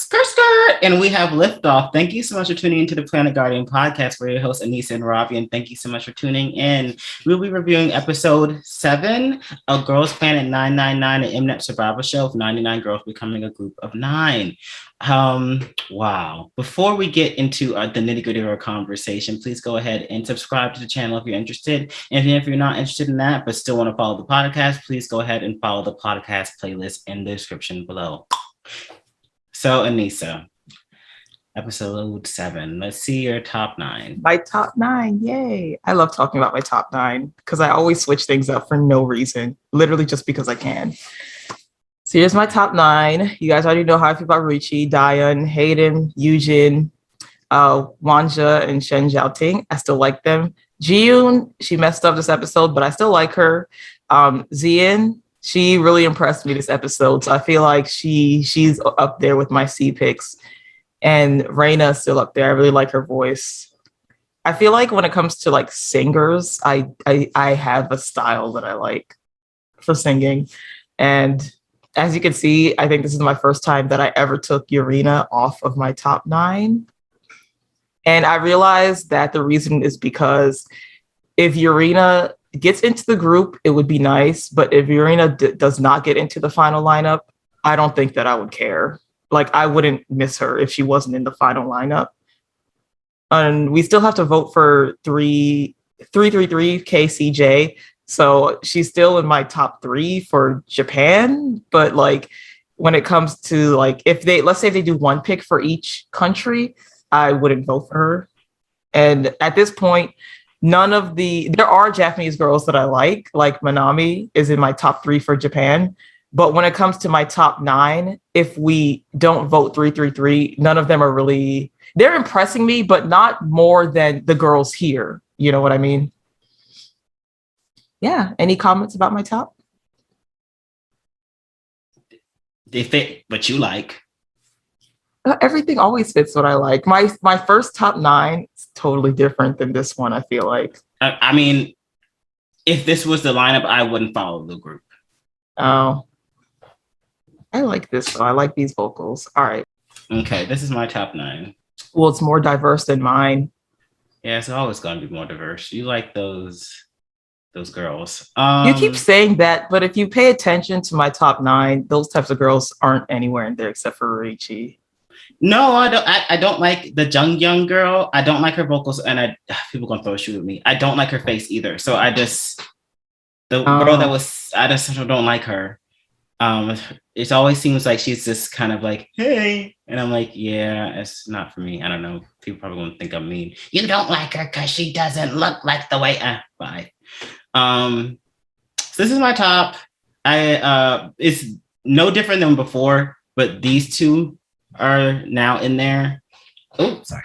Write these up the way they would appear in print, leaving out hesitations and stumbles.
Skirt, skirt, and we have liftoff. Thank you so much for tuning into the Planet Guardian podcast. We're your hosts, Aneesa and Robbie, and thank you so much for tuning in. We'll be reviewing episode 7 of Girls Planet 999, an Mnet survival show of 99 girls becoming a group of 9. Wow. Before we get into the nitty-gritty of our conversation, please go ahead and subscribe to the channel if you're interested. And if you're not interested in that, but still want to follow the podcast, please go ahead and follow the podcast playlist in the description below. So, Aneesa, episode 7. Let's see your top 9. My top 9, yay. I love talking about my top 9 because I always switch things up for no reason, literally just because I can. So here's my top 9. You guys already know how I feel about Ruiqi, Dayeon, Hyerim, Yujin, Wen Zhe, and Shen Xiaoting. I still like them. Jiyoon, she messed up this episode, but I still like her. Zian, she really impressed me this episode. So I feel like she's up there with my C picks. And Reina's still up there. I really like her voice. I feel like when it comes to like singers, I have a style that I like for singing. And as you can see, I think this is my first time that I ever took Yurina off of my top 9. And I realized that the reason is because if Yurina gets into the group, it would be nice. But if Yurina does not get into the final lineup, I don't think that I would care. Like, I wouldn't miss her if she wasn't in the final lineup. And we still have to vote for 333 KCJ. So she's still in my top 3 for Japan. But like, when it comes to like, let's say they do one pick for each country, I wouldn't vote for her. And at this point, there are Japanese girls that I like Manami is in my top 3 for Japan. But when it comes to my top 9, if we don't vote 333, none of them are really, they're impressing me, but not more than the girls here. You know what I mean? Yeah. Any comments about my top? They fit what you like. Everything always fits what I like. My first top 9 is totally different than this one, I feel like. I mean, if this was the lineup, I wouldn't follow the group. Oh. I like this, though. I like these vocals. All right. Okay, this is my top 9. Well, it's more diverse than mine. Yeah, it's always going to be more diverse. You like those girls. You keep saying that, but if you pay attention to my top 9, those types of girls aren't anywhere in there except for Ruiqi. No, I don't. I don't like the Jeong Jiyoon girl. I don't like her vocals, and people gonna throw a shoe at me. I don't like her face either. So I just girl that was. I just don't like her. It always seems like she's just kind of like, hey, and I'm like, yeah, it's not for me. I don't know. People probably gonna think I'm mean. You don't like her because she doesn't look like the way. Bye. So this is my top. It's no different than before, but these two are now in there. Oh, sorry.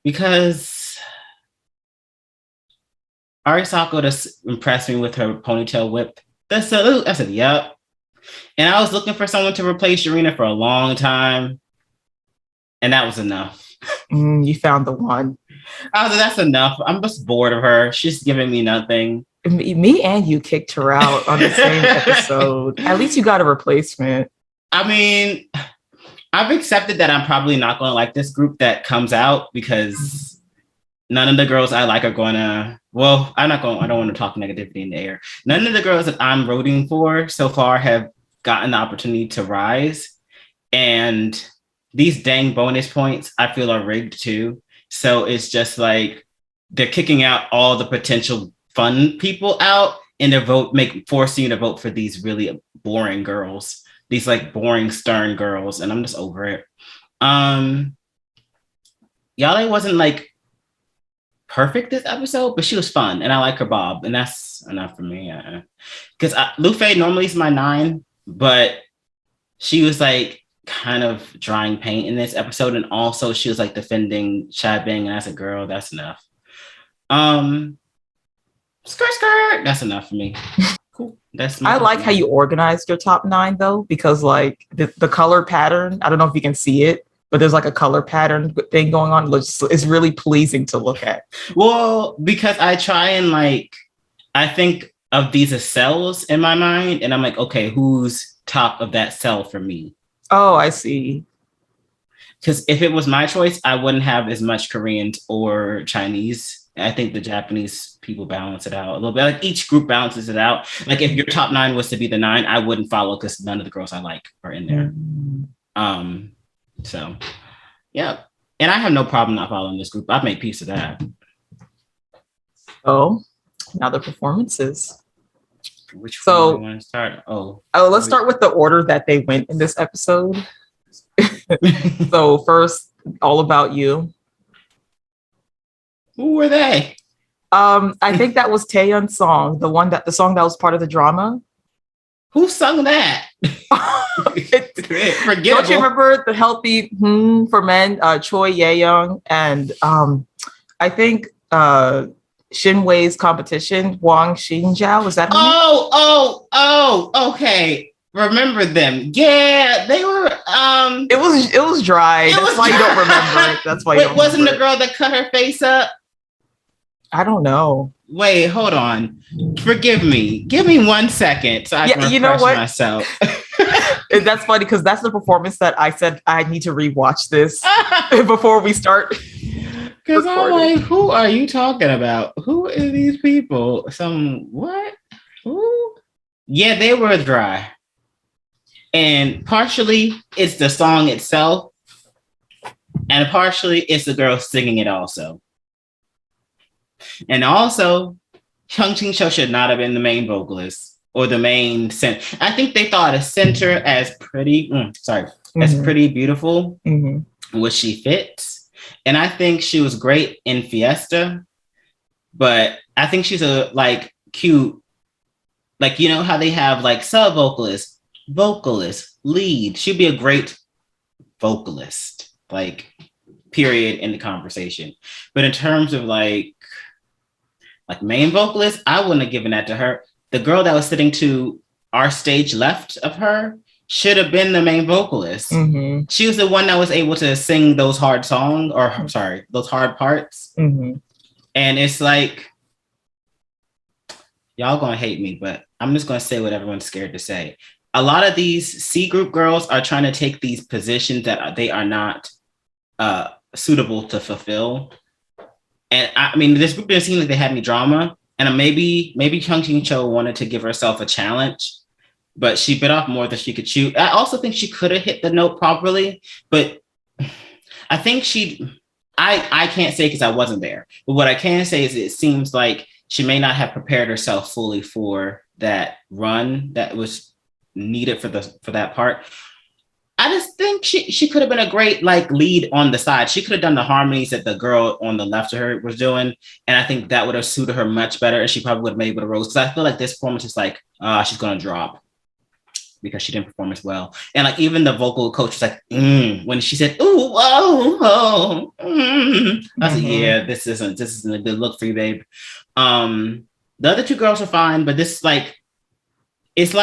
Because Arisako just impressed me with her ponytail whip. The salute. I said, yep. And I was looking for someone to replace Yurina for a long time. And that was enough. You found the one. I was like, that's enough. I'm just bored of her. She's giving me nothing. Me and you kicked her out on the same episode. At least you got a replacement. I mean, I've accepted that I'm probably not going to like this group that comes out because none of the girls I like are going to, well, I don't want to talk negativity in the air. None of the girls that I'm rooting for so far have gotten the opportunity to rise. And these dang bonus points, I feel are rigged too. So it's just like they're kicking out all the potential fun people out and they're forcing you to vote for these really boring girls. These like boring, stern girls, and I'm just over it. Yale wasn't like perfect this episode, but she was fun, and I like her bob, and that's enough for me. Because Loufei normally is my 9, but she was like kind of drying paint in this episode, and also she was like defending Cai Bing, and I said, girl, that's enough. Skirt, that's enough for me. Cool. I like how you organized your top 9 though, because like the color pattern, I don't know if you can see it, but there's like a color pattern thing going on. It's really pleasing to look at. Well, because I try and like, I think of these as cells in my mind, and I'm like, okay, who's top of that cell for me? Oh, I see. Because if it was my choice, I wouldn't have as much Koreans or Chinese. I think the Japanese people balance it out a little bit. Like each group balances it out. Like if your top 9 was to be the 9, I wouldn't follow because none of the girls I like are in there. So yeah. And I have no problem not following this group. I've made peace with that. Oh, now the performances. Which one do you want to start? Let's start with the order that they went in this episode. So first, All About You. Who were they? I think that was Taeyeon's song, the song that was part of the drama. Who sung that? Forgettable. Don't you remember the healthy for men? Choi Yujin and I think Shin Wei's competition, Wang Xinjiao. Was that her name? Okay. Remember them. Yeah, they were it was dry. That's why you don't remember it. That's why you don't wasn't the girl that cut her face up? I don't know. Wait, hold on. Forgive me. Give me 1 second so I can refresh myself. That's funny because that's the performance that I said I need to rewatch this before we start. Because I'm like, who are you talking about? Who are these people? What? Who? Yeah, they were dry. And partially it's the song itself. And partially it's the girl singing it also. And also, Hyung Cho should not have been the main vocalist or the main center. I think they thought a center as pretty, as pretty beautiful, which she fits. And I think she was great in Fiesta, but I think she's a cute, you know how they have sub vocalist, lead. She'd be a great vocalist, period in the conversation. But in terms of main vocalist, I wouldn't have given that to her. The girl that was sitting to our stage left of her should have been the main vocalist. She was the one that was able to sing those hard songs, those hard parts. And it's y'all gonna hate me, but I'm just gonna say what everyone's scared to say. A lot of these C group girls are trying to take these positions that they are not suitable to fulfill. And I mean, this group didn't seem like they had any drama. And maybe Hyung Cho wanted to give herself a challenge, but she bit off more than she could chew. I also think she could have hit the note properly, but I think I can't say because I wasn't there. But what I can say is it seems like she may not have prepared herself fully for that run that was needed for that part. I just think she could have been a great lead on the side. She could have done the harmonies that the girl on the left of her was doing, and I think that would have suited her much better, and she probably would have been able to rose. Because I feel like this performance is she's gonna drop because she didn't perform as well. And even the vocal coach was when she said, "Ooh, oh, I was like, yeah, this isn't a good look for you, babe." The other two girls are fine, but this it's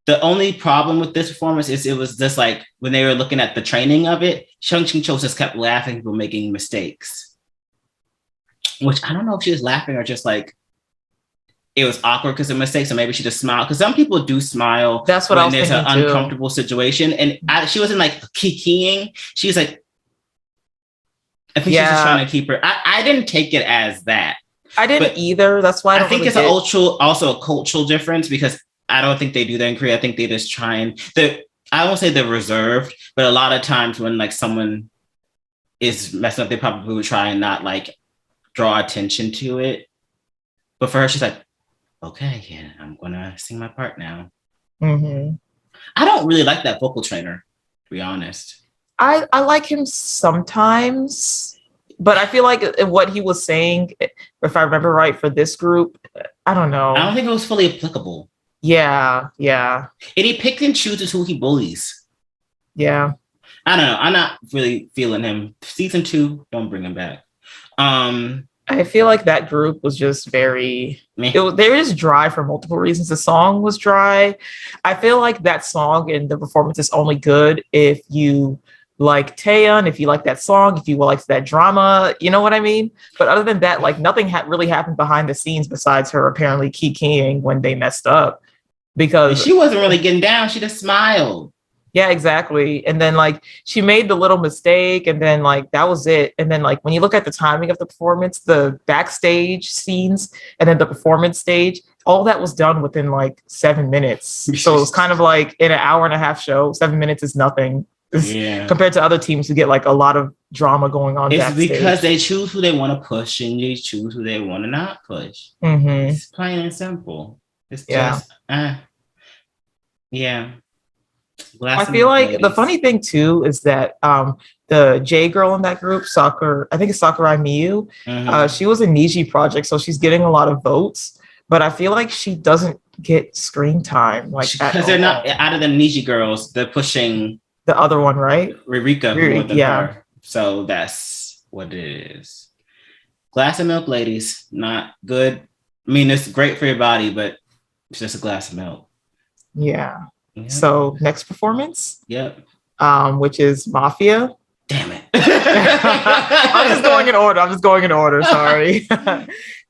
the only problem with this performance is it was just when they were looking at the training of it, Hyung Cho just kept laughing at people making mistakes. Which I don't know if she was laughing or just it was awkward because of mistakes, or maybe she just smiled. Because some people do smile. That's what I was thinking when there's an uncomfortable situation. And she wasn't kikiing. She was I think she's just trying to keep her. I didn't take it as that. I didn't either. That's why I think it's also a cultural difference because I don't think they do that in Korea. I think they just try and I won't say they're reserved, but a lot of times when someone is messing up, they probably would try and not draw attention to it. But for her, she's okay, yeah, I'm gonna sing my part now. I don't really like that vocal trainer, to be honest. I like him sometimes, but I feel like what he was saying, if I remember right, for this group, I don't know. I don't think it was fully applicable. Yeah. And he picked and chooses who he bullies. Yeah. I don't know. I'm not really feeling him. Season 2, don't bring him back. I feel like that group was just very... they were just dry for multiple reasons. The song was dry. I feel like that song and the performance is only good if you like Taeyeon, if you like that song, if you like that drama, you know what I mean? But other than that, nothing really happened behind the scenes besides her apparently kikiing when they messed up. Because she wasn't really getting down. She just smiled. Yeah, exactly. And then like she made the little mistake and then like that was it. And then like when you look at the timing of the performance, the backstage scenes and then the performance stage, all that was done within like 7 minutes. So it was kind of like in an hour and a half show, 7 minutes is nothing. Yeah. Compared to other teams who get like a lot of drama going on. It's backstage. because they choose who they want to push and they choose who they want to not push. Mm-hmm. It's plain and simple. It's just, yeah. I feel like the funny thing too is that the J girl in that group, I think it's Sakurai Miyu, she was a Niji project, so she's getting a lot of votes, but I feel like she doesn't get screen time. Like because they're not out of the Niji girls, they're pushing the other one, right? Ruiqi more than her. So that's what it is. Glass of milk, ladies, not good. I mean, it's great for your body, but it's just a glass of milk. Yeah. So next performance, which is Mafia. Damn it! I'm just going in order. Sorry.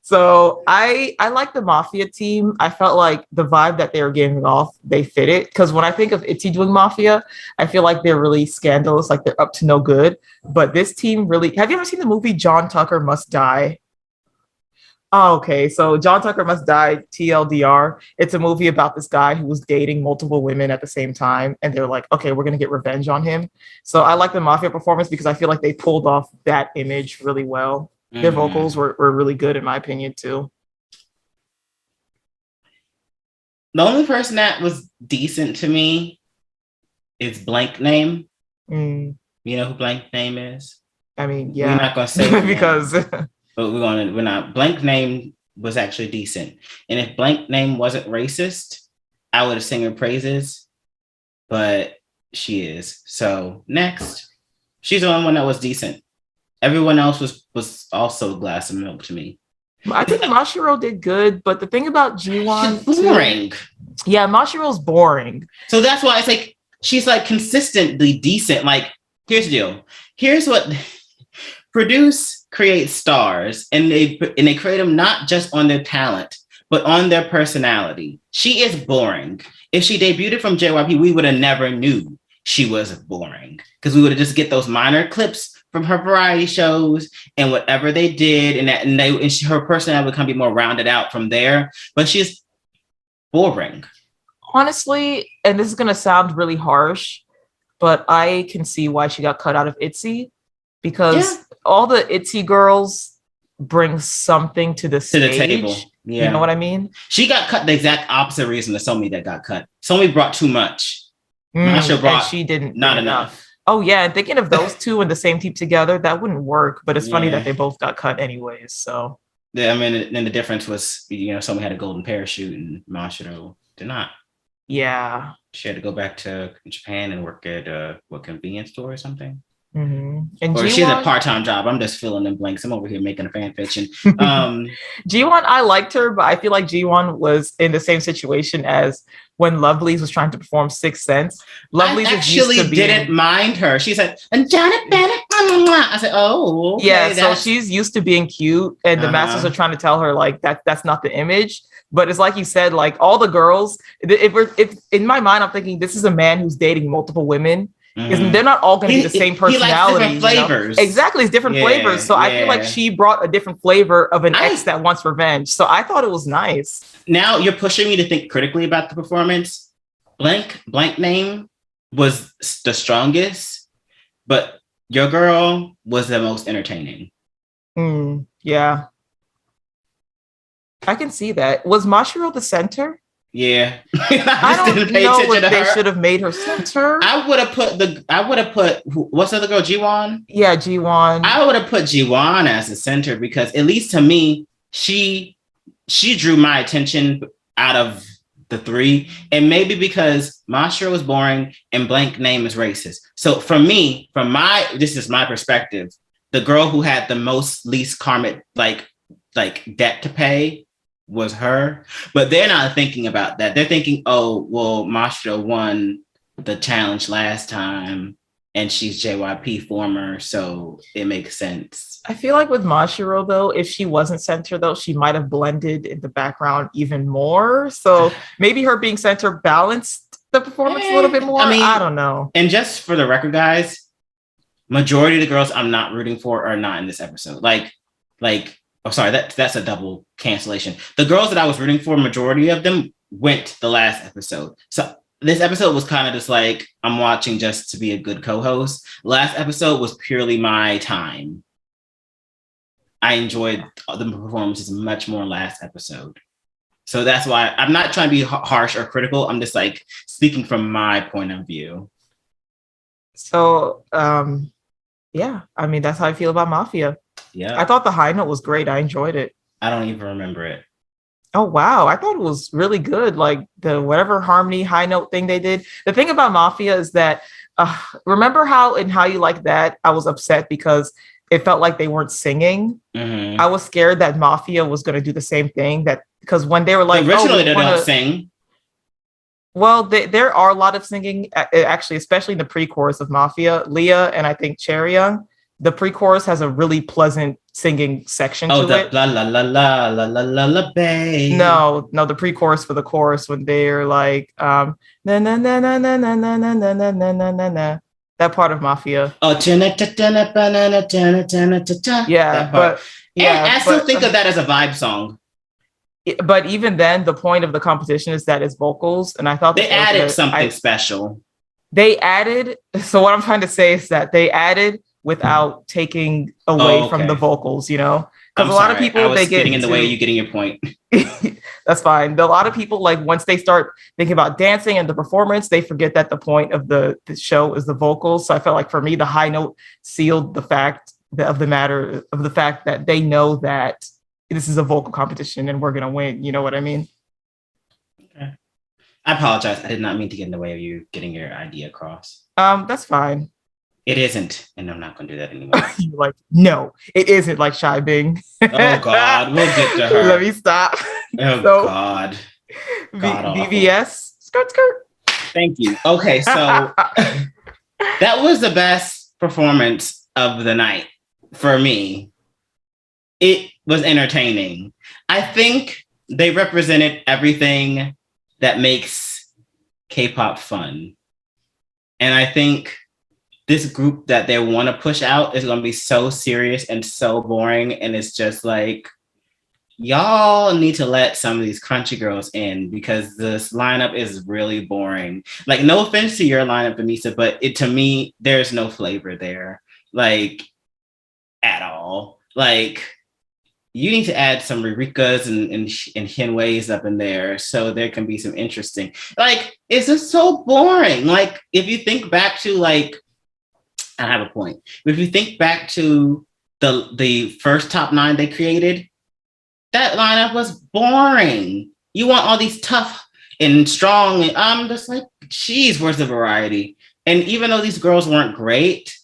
So I like the Mafia team. I felt like the vibe that they were giving off, they fit it. Because when I think of ITZY doing Mafia, I feel like they're really scandalous, like they're up to no good. But this team really. Have you ever seen the movie John Tucker Must Die? Oh, okay. So John Tucker Must Die, TLDR. It's a movie about this guy who was dating multiple women at the same time. And they're like, okay, we're going to get revenge on him. So I like the Mafia performance because I feel like they pulled off that image really well. Their vocals were really good, in my opinion, too. The only person that was decent to me is Blank Name. You know who Blank Name is? I mean, yeah. We're not going to say because... But we're not. Blank Name was actually decent. And if Blank Name wasn't racist, I would have sung her praises. But she is. So next, she's the only one that was decent. Everyone else was also a glass of milk to me. I think Mashiro did good, but the thing about Jiwon, boring. Yeah, Mashiro's boring. So that's why it's like she's like consistently decent. Like, here's the deal. Here's what create stars, and they create them not just on their talent, but on their personality. She is boring. If she debuted from JYP, we would have never knew she was boring because we would have just get those minor clips from her variety shows and whatever they did, and her personality would kind of be more rounded out from there. But she's boring. Honestly, and this is gonna sound really harsh, but I can see why she got cut out of ITZY because all the ITZY girls bring something to the table. Yeah. You know what I mean? She got cut the exact opposite reason to Somi that got cut. Somi brought too much. Masha brought and she didn't not enough. Oh yeah, and thinking of those two in the same team together, that wouldn't work. But it's funny that they both got cut anyways. So yeah, I mean, then the difference was, Somi had a golden parachute and Mashiro did not. Yeah, she had to go back to Japan and work at a convenience store or something. And or she has a part-time job. I'm just filling in blanks. I'm over here making a fan fiction. Jiwon, I liked her, but I feel like Jiwon was in the same situation as when Lovelyz was trying to perform Sixth Sense. Lovelyz actually didn't mind her. She said, and Janet Bennett. I said, oh, okay, yeah. So she's used to being cute, and the masters are trying to tell her like that's not the image. But it's like you said, like all the girls. If in my mind, I'm thinking this is a man who's dating multiple women. Because they're not all going to be the same personality. He likes different flavors. Exactly, it's different flavors. So I feel like she brought a different flavor of an ex that wants revenge. So I thought it was nice. Now you're pushing me to think critically about the performance. Blank Name was the strongest, but your girl was the most entertaining. Yeah. I can see that. Was Mashiro the center? Yeah. I don't know if they should have made her center. I would have put what's the other girl, Jiwon? Yeah, Jiwon. I would have put Jiwon as the center because at least to me, she drew my attention out of the three. And maybe because Mashiro was boring and Blank Name is racist. So for me, this is my perspective, the girl who had the least karmic like debt to pay was her, but they're not thinking about that. They're thinking, oh, well, Mashiro won the challenge last time and she's JYP former, so it makes sense. I feel like with Mashiro, though, if she wasn't center, though, she might have blended in the background even more. So maybe her being center balanced the performance a little bit more. I mean, I don't know. And just for the record, guys, majority of the girls I'm not rooting for are not in this episode. Oh, sorry, that's a double cancellation. The girls that I was rooting for, majority of them went the last episode. So this episode was kind of just like, I'm watching just to be a good co-host. Last episode was purely my time. I enjoyed the performances much more last episode. So that's why I'm not trying to be harsh or critical. I'm just like speaking from my point of view. So, yeah, I mean, that's how I feel about Mafia. Yeah. I thought the high note was great. I enjoyed it. I don't even remember it. Oh, wow. I thought it was really good. Like the whatever harmony high note thing they did. The thing about Mafia is that, remember how in How You Like That, I was upset because it felt like they weren't singing. Mm-hmm. I was scared that Mafia was going to do the same thing, that because when they were like, originally they don't sing. Well, there are a lot of singing, actually, especially in the pre-chorus of Mafia. Leah and I think Chaeryeong, the pre-chorus has a really pleasant singing section to it. La la la la la la la la babe. No, the pre-chorus for the chorus when they're like na na na na na na na na na na na na na. That part of Mafia. Oh, yeah, but yeah, and I still think of that as a vibe song. But even then, the point of the competition is that it's vocals, and I thought they added something special. They added. So what I'm trying to say is that they added without taking away from the vocals, you know, because a lot of people they get in the way of you getting your point. That's fine. A lot of people, like once they start thinking about dancing and the performance, they forget that the point of the show is the vocals. So I felt like for me, the high note sealed the fact of the fact that they know that this is a vocal competition and we're gonna win. You know what I mean? Okay. I apologize. I did not mean to get in the way of you getting your idea across. That's fine. It isn't, and I'm not going to do that anymore. You're like, no, it isn't like Cai Bing. Oh, God. We'll get to her. Let me stop. Oh, God. VVS. Skirt. Thank you. Okay, so that was the best performance of the night for me. It was entertaining. I think they represented everything that makes K-pop fun. And I think this group that they want to push out is going to be so serious and so boring. And it's just like, y'all need to let some of these crunchy girls in because this lineup is really boring. Like, no offense to your lineup, Aneesa, but to me, there's no flavor there, like, at all. Like, you need to add some Rurikas and Hsin Wei's up in there so there can be some interesting. Like, it's just so boring. Like, if you think back to, like, I have a point. If you think back to the first top 9 they created, that lineup was boring. You want all these tough and strong, and I'm just like, geez, where's the variety? And even though these girls weren't great,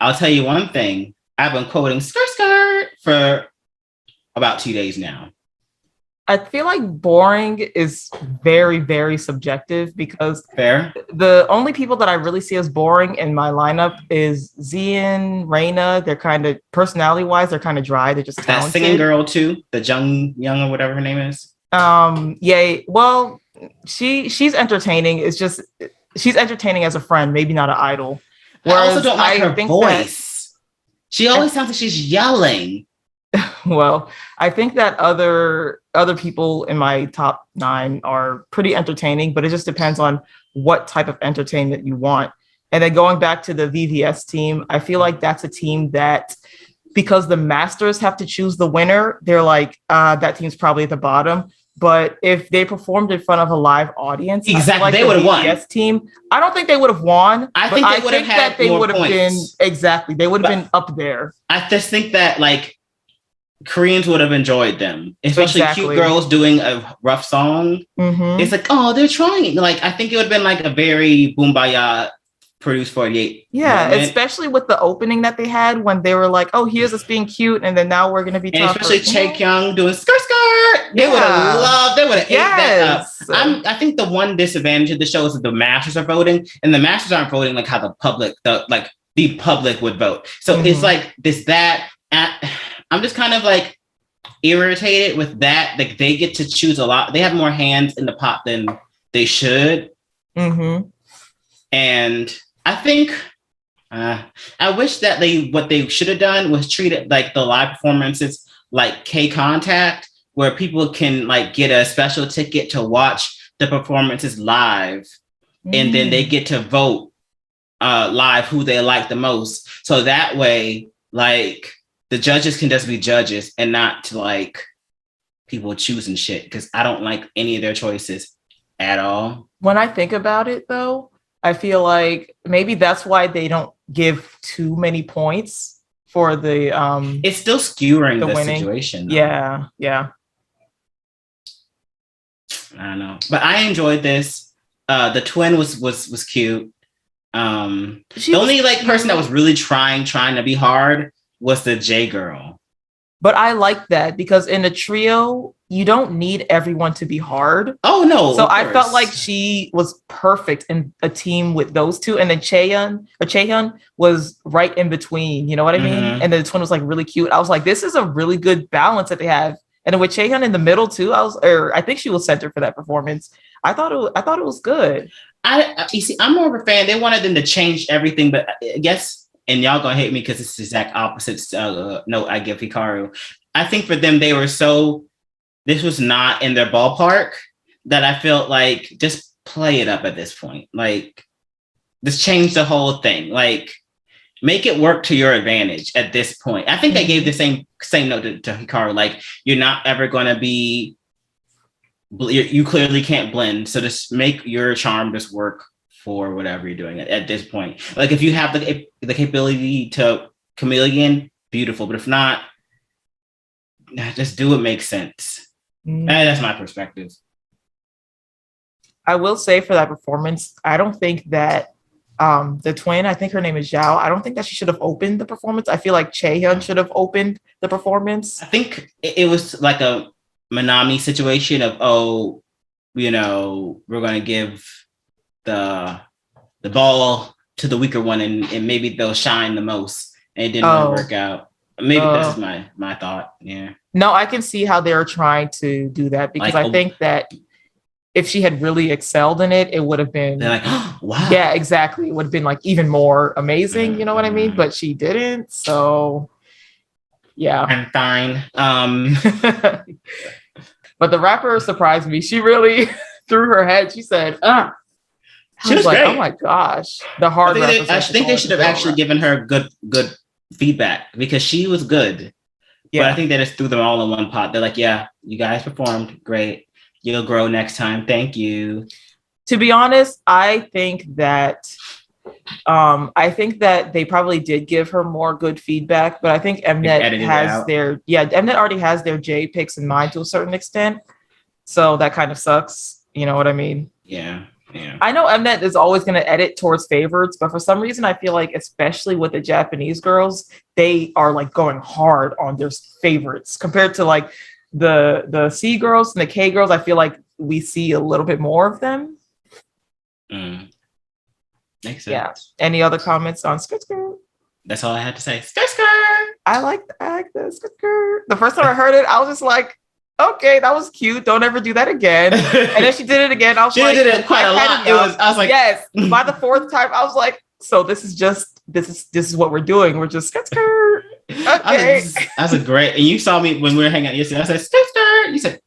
I'll tell you one thing. I've been quoting skirt for about 2 days now. I feel like boring is very, very subjective because the only people that I really see as boring in my lineup is Zian, Reina. They're kind of, personality-wise, they're kind of dry. They're just talented. That singing girl too, the Jeong Jiyoon or whatever her name is. Yeah. Well, she's entertaining. It's just she's entertaining as a friend, maybe not an idol. Whereas I also don't like her voice. She always sounds like she's yelling. Well, I think that other people in my top 9 are pretty entertaining, but it just depends on what type of entertainment you want. And then going back to the VVS team, I feel like that's a team that, because the masters have to choose the winner, they're like, that team's probably at the bottom. But if they performed in front of a live audience, exactly, like they would have won. VVS team, I don't think they would have won. I think they would have had more points. They would have been up there. I just think that, like, Koreans would have enjoyed them, especially cute girls doing a rough song. Mm-hmm. It's like, oh, they're trying. Like, I think it would have been like a very Boombayah produced 48. Yeah, moment. Especially with the opening that they had when they were like, oh, here's us being cute, and then now we're gonna be tougher. Especially Chaekyung doing skirt. They would have loved. They would have ate that up. I think the one disadvantage of the show is that the masters are voting, and the masters aren't voting like how the public would vote. So it's like that. I'm just kind of like irritated with that. Like, they get to choose a lot. They have more hands in the pot than they should. Mm-hmm. And I think I wish that what they should have done was treated like the live performances like K Contact, where people can like get a special ticket to watch the performances live, and then they get to vote live who they like the most. So that way, like the judges can just be judges and not to like people choosing shit, because I don't like any of their choices at all. When I think about it, though, I feel like maybe that's why they don't give too many points for the It's still skewering the winning situation, though. Yeah. I don't know, but I enjoyed this. The twin was cute. The only like person that was really trying to be hard was the J girl. But I like that because in a trio, you don't need everyone to be hard. Oh no! So I felt like she was perfect in a team with those two, and then Chaehyun was right in between. You know what I mean? And then the twin was like really cute. I was like, this is a really good balance that they have. And then with Chaehyun in the middle too, I think she was center for that performance. I thought it was good. You see, I'm more of a fan. They wanted them to change everything, but I guess, and y'all gonna hate me because it's the exact opposite note I give Hikaru. I think for them, this was not in their ballpark, that I felt like just play it up at this point. Like, just change the whole thing. Like, make it work to your advantage at this point. I think I gave the same note to Hikaru. Like, you're not ever gonna be. You clearly can't blend, so just make your charm just work for whatever you're doing at this point. Like, if you have the capability to chameleon, beautiful. But if not, just do what makes sense. That's my perspective. I will say for that performance, I don't think that the twin, I think her name is Zhao, I don't think that she should have opened the performance. I feel like Chaehyun should have opened the performance. I think it was like a Manami situation of, we're going to give the ball to the weaker one, and maybe they'll shine the most. And it didn't really work out. Maybe this is my thought. Yeah. No, I can see how they're trying to do that, because I think that if she had really excelled in it, it would have been like, oh, wow. Yeah, exactly. It would have been like even more amazing. You know what I mean? But she didn't. So yeah. I'm fine. But the rapper surprised me. She really threw her head. She said, She was like, great. Oh my gosh. The hard I think they should have actually given her good feedback, because she was good. Yeah. But I think they just threw them all in one pot. They're like, yeah, you guys performed great. You'll grow next time. Thank you. To be honest, I think that they probably did give her more good feedback, but I think Mnet has Mnet already has their J picks in mind to a certain extent. So that kind of sucks. You know what I mean? Yeah. Yeah. I know Mnet is always going to edit towards favorites, but for some reason, I feel like, especially with the Japanese girls, they are like going hard on their favorites compared to like the C girls and the K girls. I feel like we see a little bit more of them. Makes sense. Yeah. Any other comments on Skirt Skirt? That's all I had to say. Skirt Skirt. I like the Skirt Skirt. The first time I heard it, I was just like, okay, that was cute. Don't ever do that again. And then she did it again. I was like, she did it quite a lot. I was like, yes. By the fourth time, I was like, so this is what we're doing. We're just Skirt Skirt. Okay. That's a great. And you saw me when we were hanging out yesterday. I said, Skirt Skirt. You said,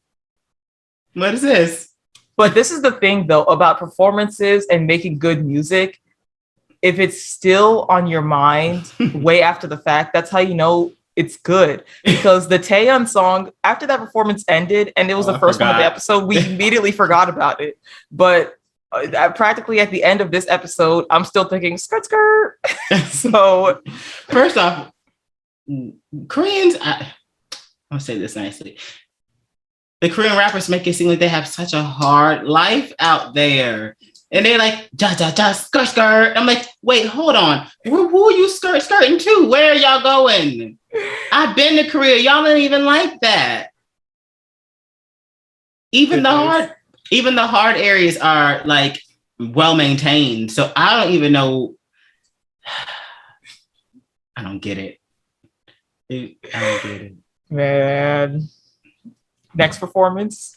what is this? But this is the thing, though, about performances and making good music. If it's still on your mind way after the fact, that's how you know it's good. Because the Taeyeon song, after that performance ended, and it was the first one of the episode, we immediately forgot about it. But practically at the end of this episode, I'm still thinking, skirt, skirt. So, first off, Koreans, I'll say this nicely. The Korean rappers make it seem like they have such a hard life out there. And they're like, skirt, skirt. I'm like, wait, hold on. Who are you skirting to? Where are y'all going? I've been to Korea. Y'all ain't even like that. Even the hard areas are like well maintained. So I don't even know. I don't get it. I don't get it. Man. Next performance.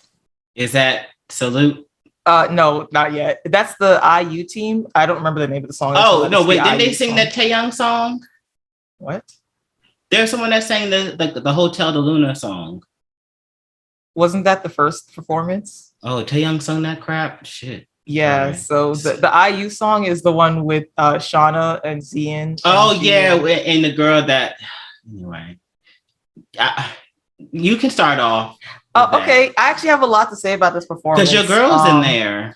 Is that Salute? No, not yet. That's the IU team. I don't remember the name of the song. Oh no, wait, didn't they IU sing song. that Taeyang song? What? There's someone that sang the Hotel de Luna song. Wasn't that the first performance? Oh, Taeyang sung that crap? Shit. Yeah, Sorry. so the IU song is the one with Shauna and Zian. Oh yeah, and the girl that anyway. You can start off. Okay, I actually have a lot to say about this performance. Because your girl's in there.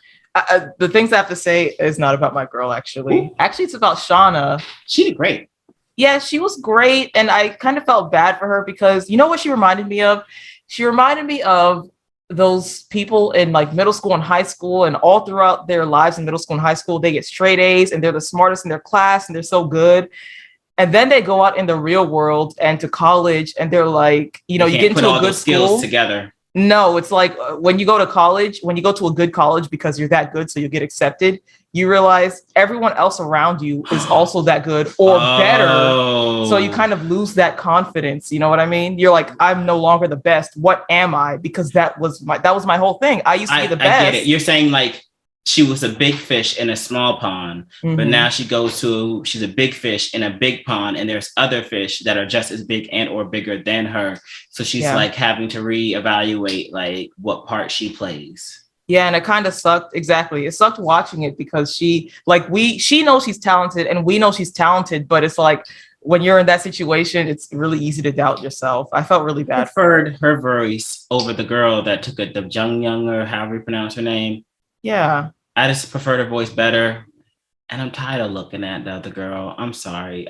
The things I have to say is not about my girl, actually. Ooh. Actually, it's about Shauna. She did great. Yeah, she was great. And I kind of felt bad for her because you know what she reminded me of? She reminded me of those people in like middle school and high school, and all throughout their lives in middle school and high school, they get straight A's and they're the smartest in their class and they're so good. And then they go out in the real world and to college and they're like, you get into a good skills together. No, it's like when you go to college, when you go to a good college because you're that good, so you get accepted, you realize everyone else around you is also that good or better. So you kind of lose that confidence. You know what I mean? You're like, I'm no longer the best. What am I? Because that was my whole thing. I used to be the best. I get it. You're saying like she was a big fish in a small pond, but now she's a big fish in a big pond, and there's other fish that are just as big and or bigger than her. So she's like having to reevaluate like what part she plays. Yeah, and it kind of sucked. Exactly. It sucked watching it because she knows she's talented and we know she's talented, but it's like when you're in that situation, it's really easy to doubt yourself. I felt really bad. I preferred her voice over the girl that took it, the Jeong Jiyoon, or however you pronounce her name. Yeah. I just prefer her voice better. And I'm tired of looking at the other girl. I'm sorry.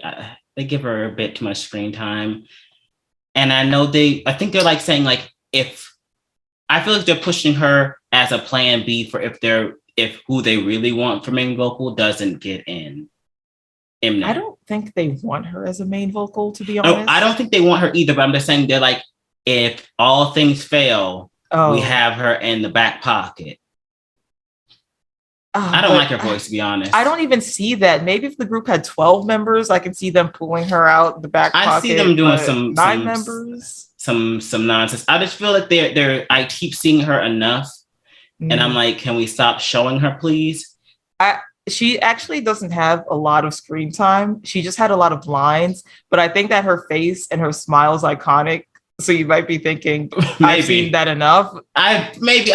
They give her a bit too much screen time. And I know I think they're like saying like, I feel like they're pushing her as a plan B for if who they really want for main vocal doesn't get in. Mnet. I don't think they want her as a main vocal, to be honest. I don't think they want her either, but I'm just saying they're like, if all things fail, we have her in the back pocket. I don't like her voice, to be honest. I don't even see that. Maybe if the group had 12 members, I can see them pulling her out the back pocket. I see them doing some 9 members. Some nonsense. I just feel like I keep seeing her enough. And I'm like, can we stop showing her, please? She actually doesn't have a lot of screen time. She just had a lot of lines, but I think that her face and her smile is iconic. So you might be thinking, I've seen that enough. I'm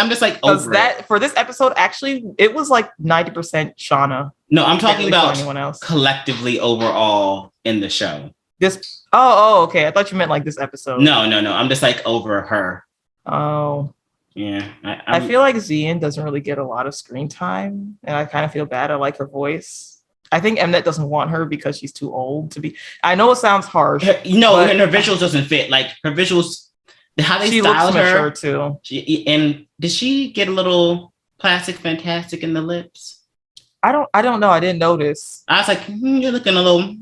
just like over that for this episode, actually, it was like 90% Shauna. No, I'm talking about anyone else collectively overall in the show. Okay. I thought you meant like this episode. No. I'm just like over her. Oh. Yeah. I feel like Zian doesn't really get a lot of screen time, and I kind of feel bad. I like her voice. I think Mnet doesn't want her because she's too old to be. I know it sounds harsh. And her visuals doesn't fit. Like her visuals, how they styled her too. And did she get a little plastic fantastic in the lips? I don't know. I didn't notice. I was like, you're looking a little,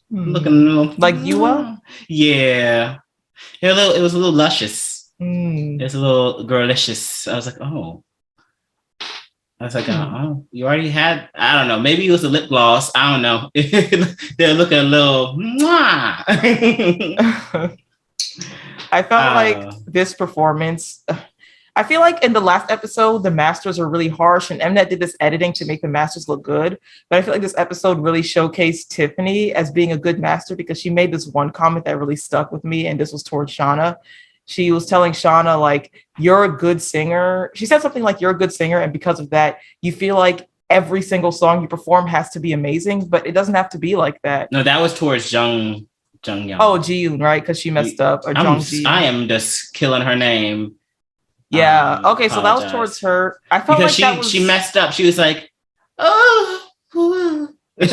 looking a little like Yua. Yeah, it was a little luscious. It's a little girlicious. I was like, oh. Oh, you already had, I don't know, maybe it was a lip gloss. I don't know. They're looking a little, mwah. I felt like this performance, I feel like in the last episode, the masters are really harsh and Mnet did this editing to make the masters look good. But I feel like this episode really showcased Tiffany as being a good master because she made this one comment that really stuck with me. And this was towards Shauna. She was telling Shauna, like, you're a good singer. She said something like, you're a good singer. And because of that, you feel like every single song you perform has to be amazing, but it doesn't have to be like that. No, that was towards Jeong Jiyoon. Oh, Jiyoon, right? Because she messed up. Or Jeong Jiyoon. I am just killing her name. Yeah. Okay, so that was towards her. I felt because like she messed up. She was like, oh. she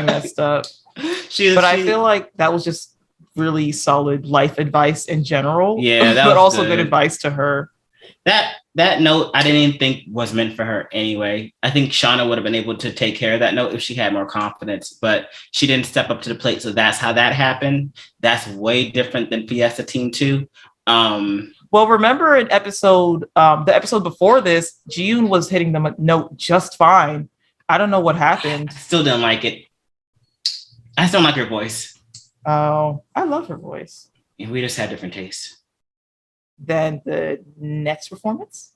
messed up. I feel like that was just really solid life advice in general. Yeah, but also good advice to her. That note I didn't even think was meant for her anyway. I think Shauna would have been able to take care of that note if she had more confidence, but she didn't step up to the plate. So that's how that happened. That's way different than Fiesta Team 2. Well, remember in the episode before this, Jiyoon was hitting the note just fine. I don't know what happened. I still didn't like it. I still don't like her voice. Oh, I love her voice. And we just had different tastes. Then the next performance?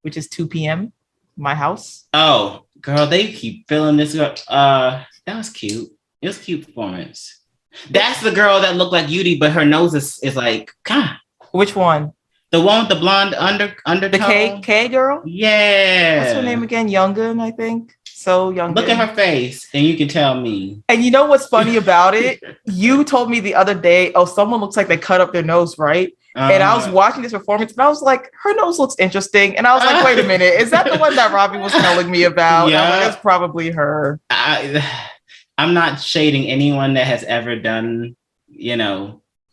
which is 2 p.m. My house. Oh, girl, they keep feeling this girl. That was cute. It was a cute performance. That's the girl that looked like Yuri, but her nose is like, God. Which one? The one with the blonde undertone. The K girl? Yeah. What's her name again? Youngun, I think. So Youngun. Look at her face, and you can tell me. And you know what's funny about it? You told me the other day, oh, someone looks like they cut up their nose, right? And I was watching this performance, and I was like, her nose looks interesting. And I was like, wait a minute, is that the one that Robbie was telling me about? Yeah. Like, that's probably her. I'm not shading anyone that has ever done,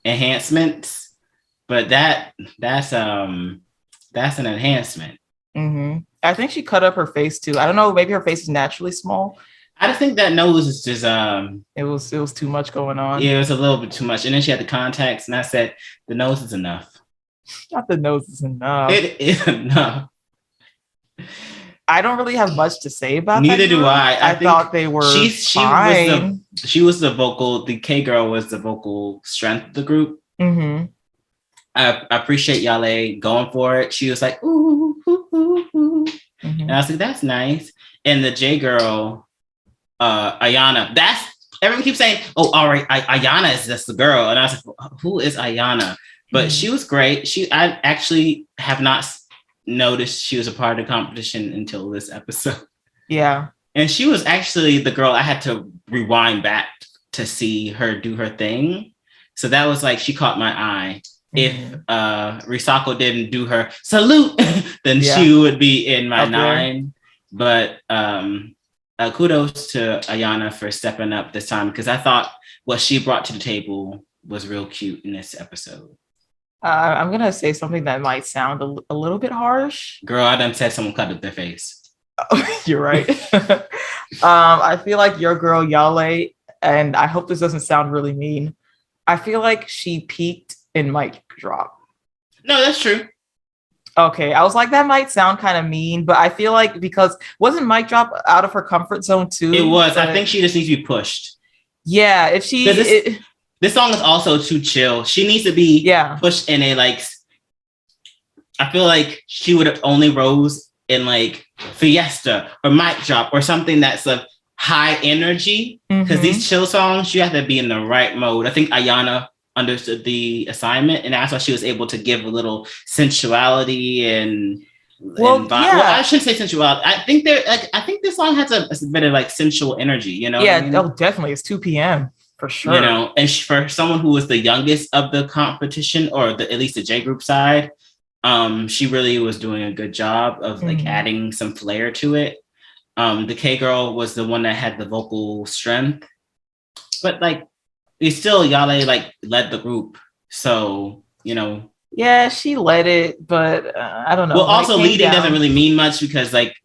enhancements, but that's an enhancement. Mm-hmm. I think she cut up her face too. I don't know, maybe her face is naturally small. I just think that nose is just it was too much going on. Yeah, it was a little bit too much. And then she had the contacts, and I said the nose is enough. Not the nose is enough. It is enough. I don't really have much to say about Neither that do I. I thought they were fine. She was the vocal, the K girl was the vocal strength of the group. Mm-hmm. I appreciate Yale going for it. She was like, ooh, ooh, ooh, ooh. Mm-hmm. And I was like, that's nice. And the J girl, Ayana, everyone keeps saying, oh, all right, Ayana is just the girl. And I was like, who is Ayana? But she was great. I actually have not noticed she was a part of the competition until this episode. Yeah. And she was actually the girl I had to rewind back to see her do her thing. So that was like, she caught my eye. If Risako didn't do her salute, then she would be in my 9. But kudos to Ayana for stepping up this time, because I thought what she brought to the table was real cute in this episode. I'm going to say something that might sound a little bit harsh. Girl, I done said someone cut up their face. You're right. I feel like your girl, Yale, and I hope this doesn't sound really mean, I feel like she peaked in mic drop. No, that's true. Okay, I was like, that might sound kind of mean, but I feel like because wasn't mic drop out of her comfort zone too? It was. I think she just needs to be pushed. Yeah, if she... This song is also too chill. She needs to be pushed in a, like... I feel like she would have only rose in, like, Fiesta or mic drop or something that's of high energy. Because these chill songs, you have to be in the right mode. I think Ayana understood the assignment, and that's why she was able to give a little sensuality and I shouldn't say sensuality. I think this song has a bit of like sensual energy, Yeah, what I mean? Oh, definitely. It's 2 p.m. for sure. And for someone who was the youngest of the competition, or at least the J group side, she really was doing a good job of like adding some flair to it. The K girl was the one that had the vocal strength, but like, it's still Yale like led the group, so Yeah, she led it, but I don't know. Well, also leading doesn't really mean much, because like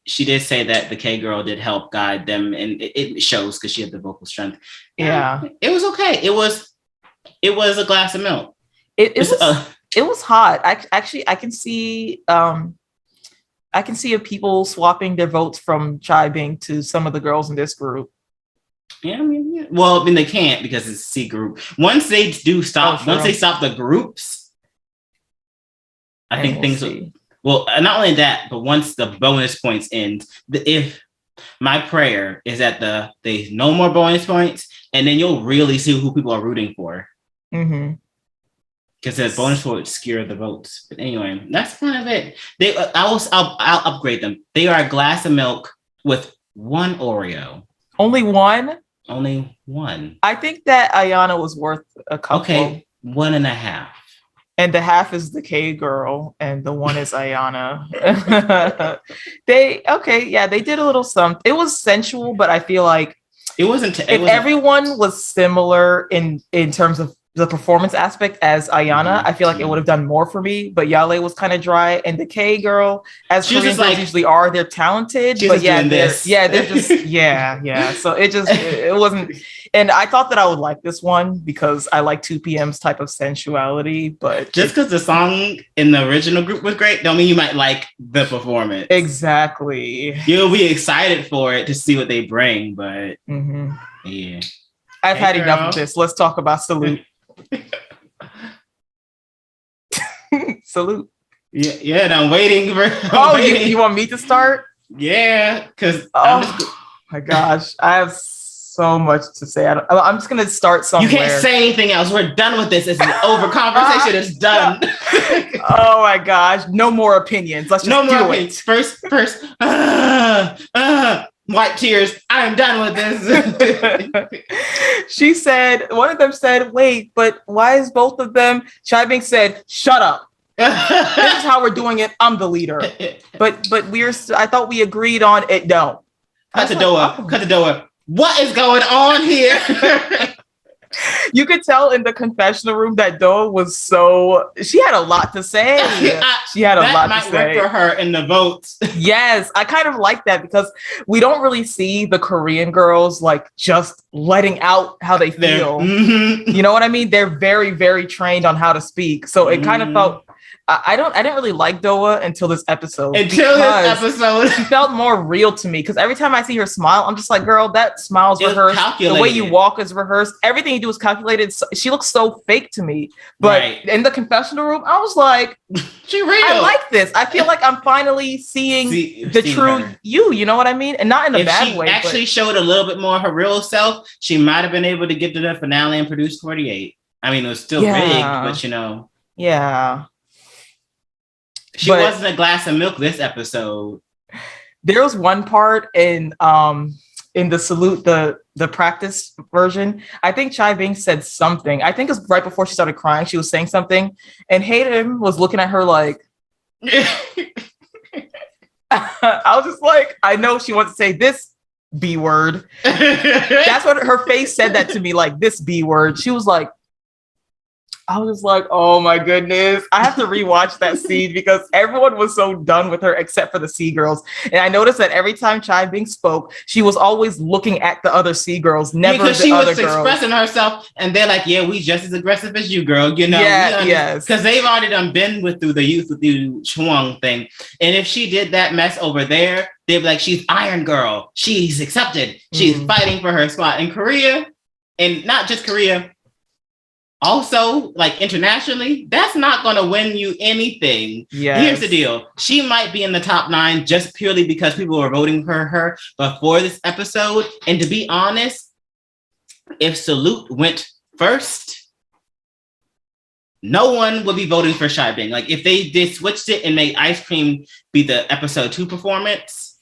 she did say that the K girl did help guide them, and it shows because she had the vocal strength. Yeah, it was okay. It was a glass of milk. It was hot. I can see people swapping their votes from Cai Bing to some of the girls in this group. Yeah, I mean, yeah. Well, I mean, they can't because it's C group. Once they stop the groups, I think things will. Not only that, but once the bonus points end, if my prayer is that there's no more bonus points, and then you'll really see who people are rooting for. Because the bonus points skewer the votes. But anyway, that's kind of it. I'll upgrade them. They are a glass of milk with one Oreo. Only one? Only one. I think that Ayana was worth a couple. Okay, 1.5. And the half is the K girl, and the one is Ayana. They did a little something. It was sensual, but I feel like if everyone was similar in terms of the performance aspect as Ayana, I feel like it would have done more for me. But Yale was kind of dry, and the K girl, as Korean girls usually are, they're talented. But they're just So it wasn't. And I thought that I would like this one because I like 2 p.m.'s type of sensuality. But just because the song in the original group was great, don't mean you might like the performance. Exactly. You'll be excited for it to see what they bring, but yeah. I've had enough of this. Let's talk about Salute. Salute. Yeah, and I'm waiting for. Oh, you want me to start? Yeah, because My gosh, I have so much to say. I'm just gonna start somewhere. You can't say anything else. We're done with this. This is over. Conversation is done. Oh my gosh, no more opinions. Let's just no more do opinions. it. First, white tears. I am done with this. She said, one of them said, "Wait, but why is both of them?" Cai Bing said, "Shut up. This is how we're doing it. I'm the leader." But I thought we agreed on it. No. Cut the door. Cut the door. What is going on here? You could tell in the confessional room that Doa was she had a lot to say. She had a lot to say. That might work for her in the votes. Yes, I kind of like that because we don't really see the Korean girls like just letting out how they feel. Mm-hmm. You know what I mean? They're very, very trained on how to speak. So it kind of felt I didn't really like Doa until this episode. She felt more real to me because every time I see her smile, I'm just like, girl, that smile's rehearsed. Calculated. The way you walk is rehearsed. Everything you do is calculated. She looks so fake to me. But in the confessional room, I was like, she real. I like this. I feel like I'm finally seeing the true her. You know what I mean? And not in a bad way. If she actually showed a little bit more of her real self, she might have been able to get to the finale and produce 48. I mean, it was still rigged, but you know. Yeah. She wasn't a glass of milk this episode. There was one part in the salute, the practice version. I think Cai Bing said something. I think it was right before she started crying. She was saying something, and Hyerim was looking at her like. I was just like, I know she wants to say this B word. That's what her face said that to me, like this B word. She was like. I was just like, oh my goodness. I have to rewatch that scene because everyone was so done with her except for the Sea Girls. And I noticed that every time Cai Bing spoke, she was always looking at the other Sea Girls, never because the other girls. Because she was expressing herself and they're like, yeah, we just as aggressive as you, girl. You know? Yeah, yes. Because they've already done been through the youth with the Chuang thing. And if she did that mess over there, they'd be like, she's Iron Girl. She's accepted. She's fighting for her spot. In Korea, and not just Korea, also, like internationally, that's not going to win you anything. Yes. Here's the deal. She might be in the top 9 just purely because people were voting for her before this episode. And to be honest, if Salute went first, no one would be voting for Cai Bing. Like if they did switched it and made Ice Cream be the episode 2 performance,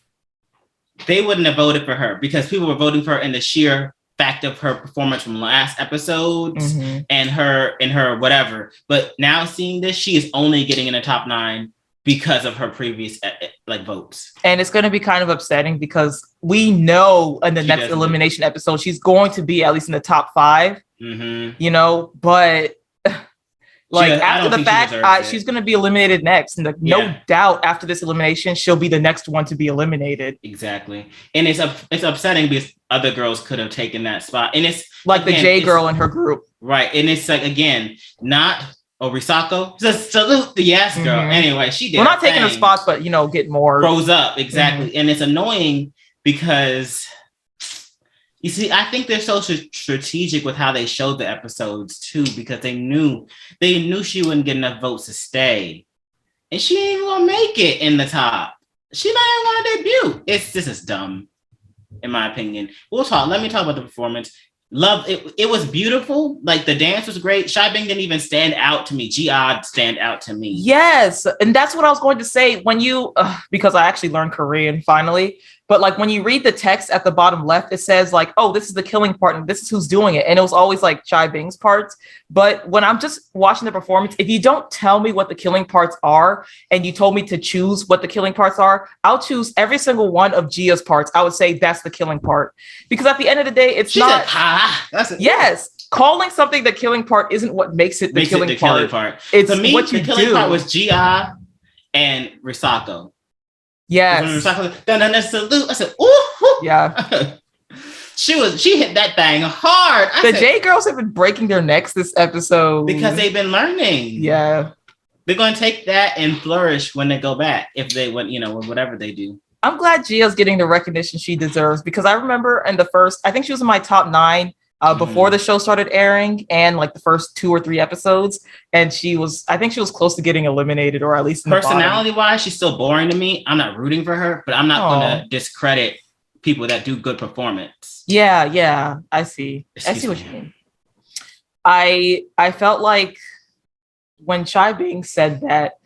they wouldn't have voted for her because people were voting for her in the sheer fact of her performance from last episodes and her whatever. But now seeing this, she is only getting in the top 9 because of her previous like votes. And it's going to be kind of upsetting because we know in the next elimination episode, she's going to be at least in the top 5, you know, but like after the fact, she's going to be eliminated next. And no doubt after this elimination, she'll be the next one to be eliminated. Exactly. And it's upsetting because other girls could have taken that spot. And it's like the J girl in her group. Right. And it's like, again, not Risako. Just salute the yes girl. Anyway, she did. We're not taking her spots, but, you know, get more. Grows up. Exactly. And it's annoying because... You see, I think they're so strategic with how they showed the episodes too, because they knew she wouldn't get enough votes to stay, and she ain't even gonna make it in the top. She not even gonna debut. This is dumb, in my opinion. Let me talk about the performance. Love it. It was beautiful. Like the dance was great. Cai Bing didn't even stand out to me. Ji-ad stand out to me. Yes, and that's what I was going to say when you because I actually learned Korean finally. But like when you read the text at the bottom left, it says like, oh, this is the killing part and this is who's doing it. And it was always like Cai Bing's parts. But when I'm just watching the performance, if you don't tell me what the killing parts are and you told me to choose what the killing parts are, I'll choose every single one of Gia's parts. I would say that's the killing part. Because at the end of the day, it's not. That's it. Yes. Calling something the killing part isn't what makes it the killing part. It's to me, what you do. The killing part was Gia and Risako. Yes. Salute. I said, ooh. Yeah. She hit that thing hard. The J girls have been breaking their necks this episode. Because they've been learning. Yeah. They're going to take that and flourish when they go back. If they want, you know, whatever they do. I'm glad Gia's getting the recognition she deserves because I remember in the first, I think she was in my top 9 before the show started airing, and like the first 2 or 3 episodes, and I think she was close to getting eliminated, or at least in personality wise, she's still boring to me. I'm not rooting for her, but I'm not gonna discredit people that do good performance. Yeah, I see. I see what you mean. I felt like when Cai Bing said that,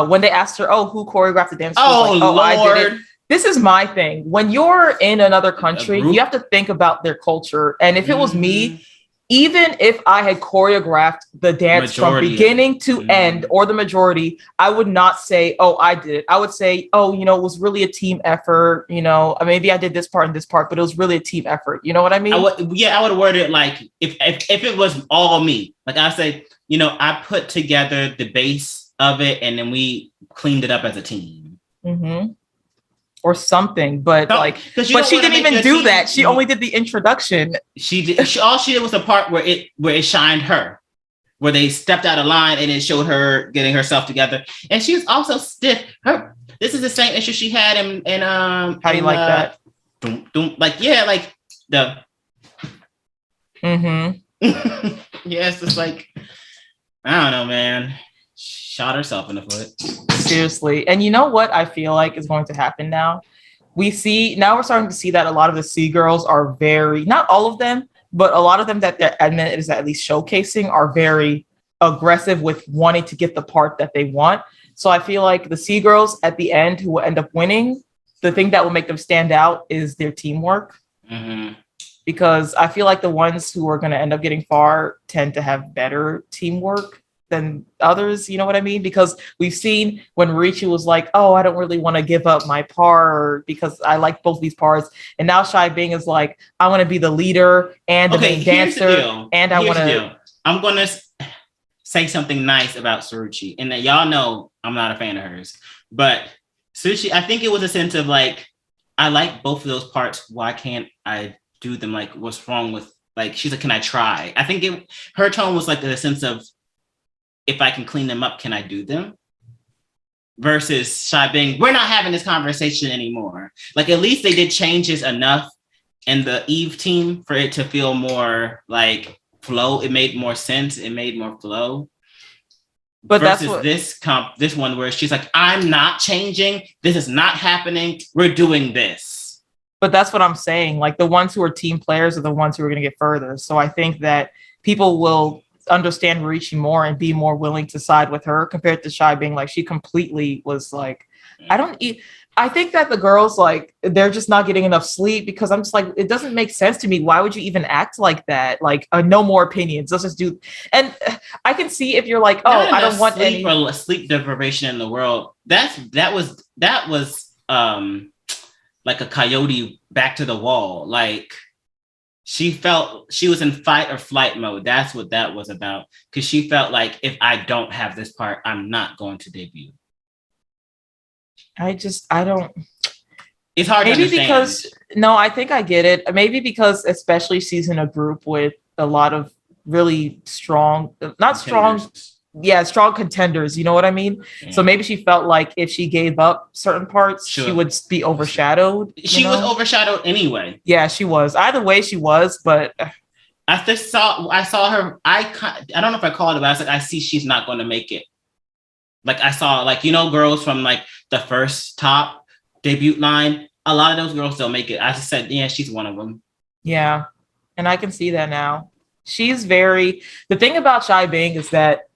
when they asked her, who choreographed the dance? Lord. I did it. This is my thing. When you're in another country, you have to think about their culture. And if it was me, even if I had choreographed the dance from beginning to end, or the majority, I would not say, I did it. I would say, it was really a team effort. Maybe I did this part and this part, but it was really a team effort. You know what I mean? I would have worded it like, if it was all me, like I say, I put together the base of it and then we cleaned it up as a team. Mm-hmm. Or something, but she didn't even do that. She only did the introduction. She did. All she did was the part where it shined her, where they stepped out of line and it showed her getting herself together. And she was also stiff. This is the same issue she had in How do you like that? Like the. Mm-hmm. Yeah, it's just like, I don't know, man. Shot herself in the foot. Seriously. And you know what I feel like is going to happen now? We're starting to see that a lot of the C-girls are very, not all of them, but a lot of them that their admin is at least showcasing are very aggressive with wanting to get the part that they want. So I feel like the C-girls at the end who will end up winning, the thing that will make them stand out is their teamwork. Mm-hmm. Because I feel like the ones who are going to end up getting far tend to have better teamwork than others, you know what I mean? Because we've seen when Ruiqi was like, I don't really want to give up my part because I like both these parts. And now Cai Bing is like, I want to be the leader and the main dancer. And I want to. I'm going to say something nice about Suruchi. And that y'all know I'm not a fan of hers. But Suruchi, I think it was a sense of like, I like both of those parts. Why can't I do them? Like, what's wrong with, like, she's like, can I try? I think her tone was like the sense of, if I can clean them up, can I do them? Versus Cai Bing, we're not having this conversation anymore. Like, at least they did changes enough in the Eve team for it to feel more like flow. It made more sense. It made more flow. But versus this one where she's like, I'm not changing. This is not happening. We're doing this. But that's what I'm saying. Like, the ones who are team players are the ones who are going to get further. So I think that people will understand Ruiqi more and be more willing to side with her compared to Cai Bing. Like, she completely was like, I think that the girls, like, they're just not getting enough sleep, because I'm just like, it doesn't make sense to me. Why would you even act like that? Like, no more opinions. Let's just do. And I can see if you're like, I don't want any sleep deprivation in the world. That was like a coyote back to the wall. Like, she felt she was in fight or flight mode. That's what that was about. Because she felt like, if I don't have this part, I'm not going to debut. I don't. It's hard to understand. Because, no, I think I get it. Maybe because especially she's in a group with a lot of really strong, strong contenders. You know what I mean? Yeah. So maybe she felt like if she gave up certain parts, she would be overshadowed. She was overshadowed anyway. Yeah, she was. Either way, she was. But I saw her. I don't know if I called it, but I was like, I see she's not going to make it. Like, I saw, like, girls from like the first top debut line. A lot of those girls don't make it. I just said, yeah, she's one of them. Yeah, and I can see that now. She's the thing about Cai Bing is that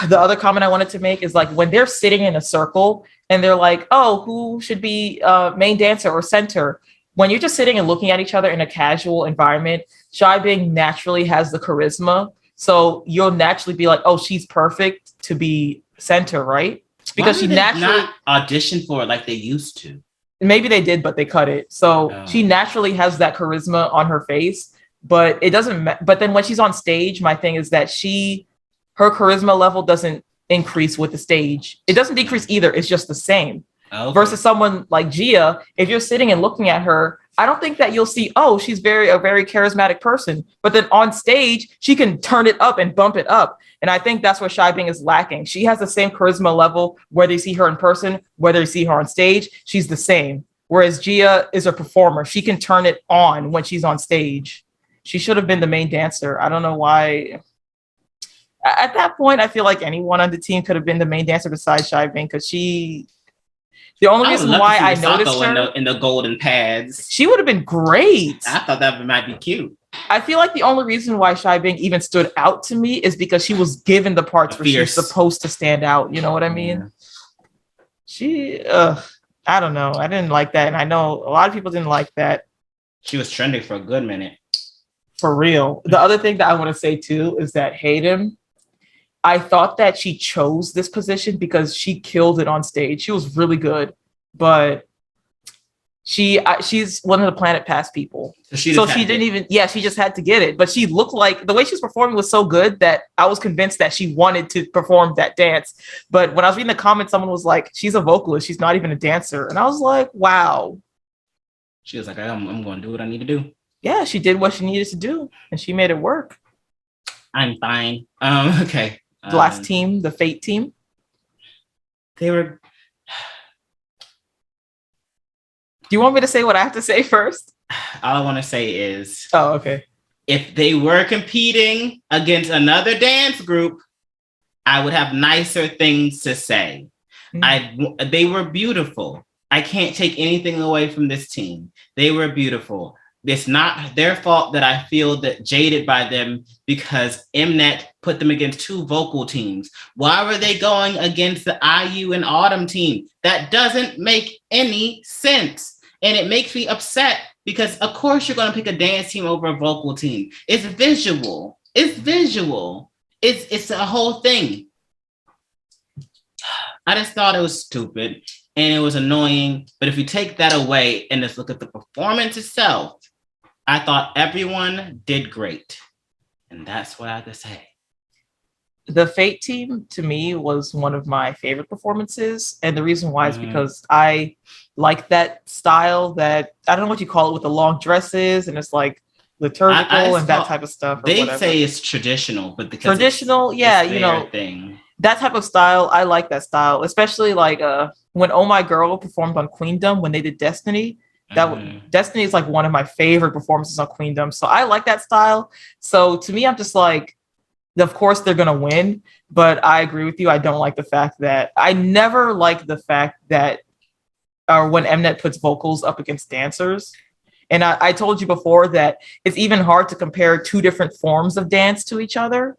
the other comment I wanted to make is, like, when they're sitting in a circle and they're like, who should be main dancer or center? When you're just sitting and looking at each other in a casual environment, Cai Bing naturally has the charisma. So you'll naturally be like, she's perfect to be center, right? Because she naturally not audition for it like they used to. Maybe they did, but they cut it. So she naturally has that charisma on her face, but it doesn't. But then when she's on stage, my thing is that her charisma level doesn't increase with the stage. It doesn't decrease either. It's just the same. Okay. Versus someone like Gia, if you're sitting and looking at her, I don't think that you'll see, she's a very charismatic person. But then on stage, she can turn it up and bump it up. And I think that's where Cai Bing is lacking. She has the same charisma level, whether you see her in person, whether you see her on stage, she's the same. Whereas Gia is a performer. She can turn it on when she's on stage. She should have been the main dancer. I don't know why. At that point, I feel like anyone on the team could have been the main dancer besides Cai Bing, because the only reason why I noticed her in the golden pads. She would have been great. I thought that might be cute. I feel like the only reason why Cai Bing even stood out to me is because she was given the parts where she's supposed to stand out. You know what I mean? Yeah. I don't know. I didn't like that. And I know a lot of people didn't like that. She was trending for a good minute. For real. The other thing that I want to say too is that Hyerim, I thought that she chose this position because she killed it on stage. She was really good, but she's one of the Planet Pass people. So she just had to get it. But she looked like the way she was performing was so good that I was convinced that she wanted to perform that dance. But when I was reading the comments, someone was like, she's a vocalist. She's not even a dancer. And I was like, wow. She was like, I'm going to do what I need to do. Yeah, she did what she needed to do. And she made it work. I'm fine. Okay. The last team, the Fate team. They were... Do you want me to say what I have to say first? All I want to say is... Oh, okay. If they were competing against another dance group, I would have nicer things to say. Mm-hmm. They were beautiful. I can't take anything away from this team. They were beautiful. It's not their fault that I feel that jaded by them because Mnet put them against two vocal teams. Why were they going against the IU and Autumn team? That doesn't make any sense. And it makes me upset because, of course, you're going to pick a dance team over a vocal team. It's visual. It's a whole thing. I just thought it was stupid and it was annoying. But if you take that away and just look at the performance itself, I thought everyone did great. And that's what I have to say. The Fate team, to me, was one of my favorite performances. And the reason why is because I like that style that, I don't know what you call it, with the long dresses and it's like liturgical and that type of stuff. They say it's traditional, but because traditional, thing. That type of style, I like that style, especially like when Oh My Girl performed on Queendom when they did Destiny. Destiny is like one of my favorite performances on Queendom. So I like that style. So to me, I'm just like, of course they're going to win, but I agree with you. I don't like the fact that I never like the fact that when Mnet puts vocals up against dancers. And I told you before that it's even hard to compare two different forms of dance to each other.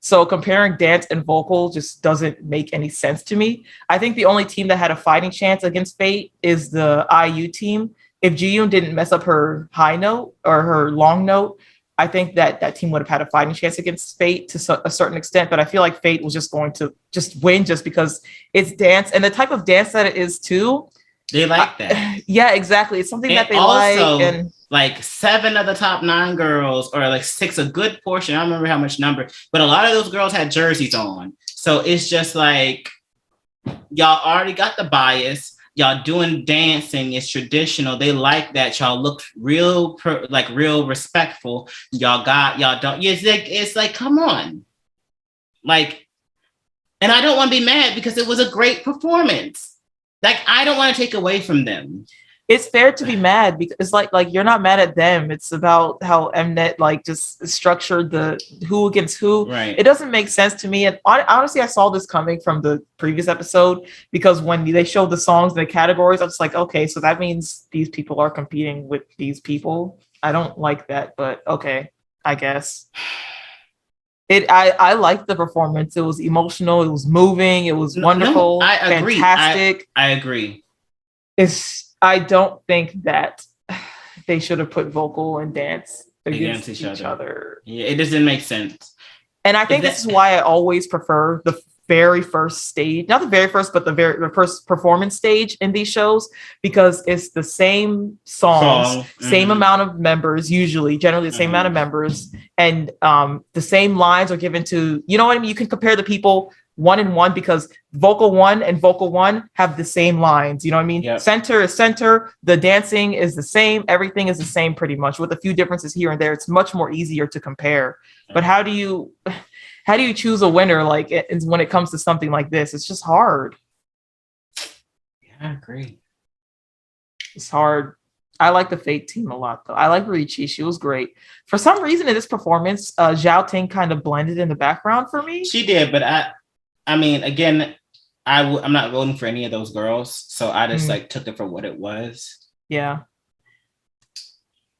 So comparing dance and vocal just doesn't make any sense to me. I think the only team that had a fighting chance against Fate is the IU team. If Jiyoon didn't mess up her high note or her long note, I think that team would have had a fighting chance against Fate to a certain extent. But I feel like Fate was just going to just win just because it's dance and the type of dance that it is too. They like that. Yeah, exactly. It's something that they also, like. And like 7 of the top 9 girls, or like 6, a good portion. I don't remember how much number, but a lot of those girls had jerseys on. So it's just like, y'all already got the bias. Y'all doing dancing is traditional. They like that. Y'all look real respectful. Y'all don't. It's like, come on. Like, and I don't want to be mad because it was a great performance. Like, I don't want to take away from them. It's fair to be mad because it's like you're not mad at them. It's about how Mnet like just structured the who against who. Right. It doesn't make sense to me. And honestly, I saw this coming from the previous episode because when they showed the songs and the categories, I was like, okay, so that means these people are competing with these people. I don't like that, but okay, I guess. I liked the performance. It was emotional. It was moving. It was wonderful. No, I agree. Fantastic. I agree. I don't think that they should have put vocal and dance against each other. Yeah, it doesn't make sense. And I think this is why I always prefer the very first stage, not the very first, but the first performance stage in these shows, because it's the same songs, same amount of members, generally the same amount of members, and the same lines are given to, you know what I mean? You can compare the people 1-1 because vocal 1 and vocal 1 have the same lines. You know what I mean? Yep. Center is center. The dancing is the same. Everything is the same pretty much with a few differences here and there. It's much more easier to compare. But how do you choose a winner like when it comes to something like this? It's just hard. Yeah, I agree. It's hard. I like the Fate team a lot, though. I like Ruiqi. She was great. For some reason, in this performance, Xiaoting kind of blended in the background for me. She did, but I mean, again, I'm not voting for any of those girls, so I just like took it for what it was. Yeah.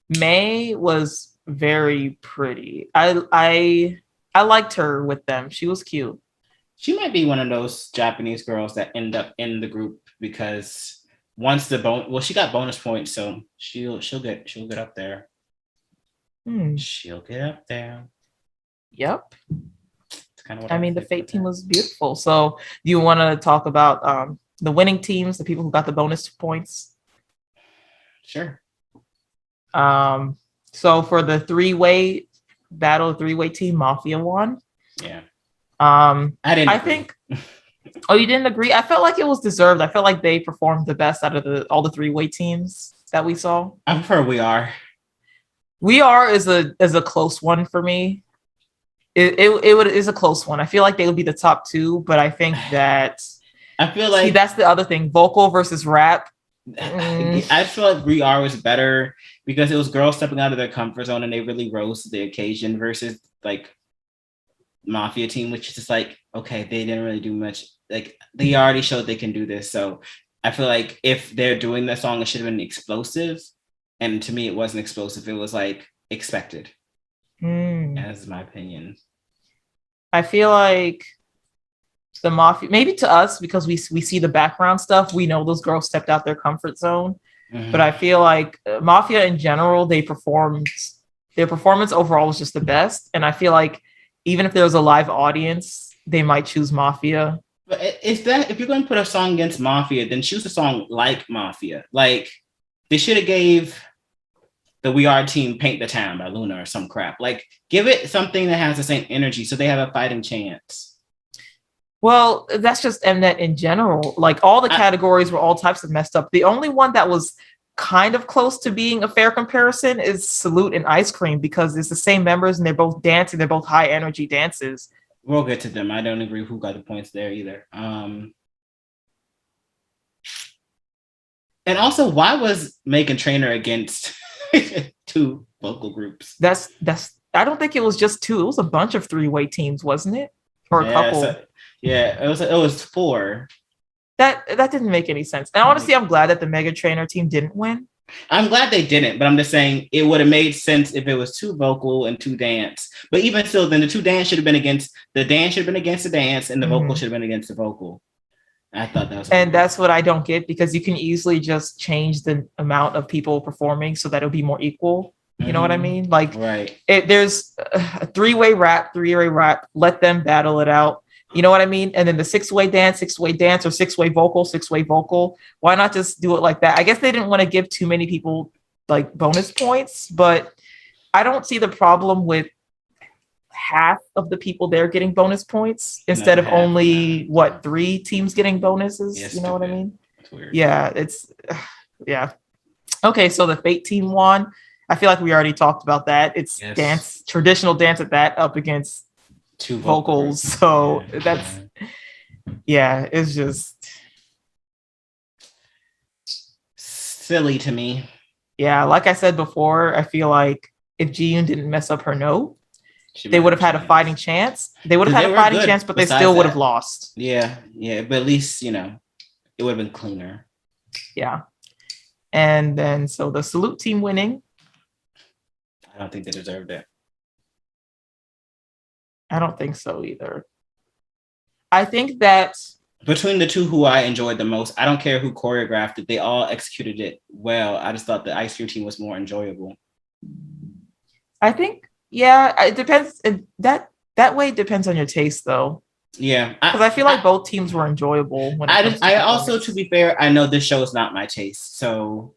May was very pretty. I liked her with them. She was cute. She might be one of those Japanese girls that end up in the group because once she got bonus points, so she'll get up there. She'll get up there. Yep. Kind of what I mean, the Fate team was beautiful. So, do you want to talk about the winning teams, the people who got the bonus points? Sure. So for the three-way battle, three-way team, Mafia won. Yeah. I think. Oh, you didn't agree? I felt like it was deserved. I felt like they performed the best out of all the three-way teams that we saw. I prefer We Are. We Are is a close one for me. It is a close one. I feel like they would be the top two, but I think that that's the other thing. Vocal versus rap. I feel like We Are was better because it was girls stepping out of their comfort zone and they really rose to the occasion versus like Mafia team, which is just like, okay, they didn't really do much. Like they already showed they can do this. So I feel like if they're doing the song, it should have been explosive. And to me, it wasn't explosive. It was like expected. That's my opinion. I feel like the Mafia, maybe to us, because we see the background stuff, we know those girls stepped out their comfort zone. But I feel like Mafia in general, their performance overall was just the best. And I feel like even if there was a live audience, they might choose Mafia. But if you're going to put a song against Mafia, then choose a song like Mafia. Like they should have gave the We Are team Paint the Town by Luna or some crap. Like give it something that has the same energy so they have a fighting chance. Well, that's just Mnet in general. Like all the categories were all types of messed up. The only one that was kind of close to being a fair comparison is Salute and Ice Cream because it's the same members and they're both dancing. They're both high energy dances. We'll get to them. I don't agree who got the points there either. And also, why was Megan Trainor against two vocal groups? That's. I don't think it was just two. It was a bunch of three-way teams, wasn't it? Or a couple. It was four. That didn't make any sense. And honestly, I'm glad that the Megan Trainor team didn't win. I'm glad they didn't, but I'm just saying it would have made sense if it was two vocal and two dance. But even still, then the two dance should have been against the dance, and the vocal should have been against the vocal. I thought that was and that's what I don't get because you can easily just change the amount of people performing so that it'll be more equal. You know what I mean? Like, right. There's a three-way rap. Let them battle it out. You know what I mean? And then the six-way dance, or six-way vocal. Why not just do it like that? I guess they didn't want to give too many people like bonus points, but I don't see the problem with half of the people there getting bonus points instead of only three teams getting bonuses. Yes, you know what I mean? That's weird. Yeah. Okay, so the Fate team won. I feel like we already talked about that. It's dance, traditional dance at that up against two vocals. So it's just silly to me. Yeah, like I said before, I feel like if Jiyoon didn't mess up her note, they would have had a fighting chance. They would have had a fighting chance, but they still would have lost. Yeah, but at least, it would have been cleaner. Yeah. And then, so the Salute team winning. I don't think they deserved it. I don't think so either. I think that between the two who I enjoyed the most, I don't care who choreographed it. They all executed it well. I just thought the Ice Cream team was more enjoyable. I think, it depends. That way it depends on your taste, though. Yeah. Because I feel like both teams were enjoyable. I also, to be fair, I know this show is not my taste. So,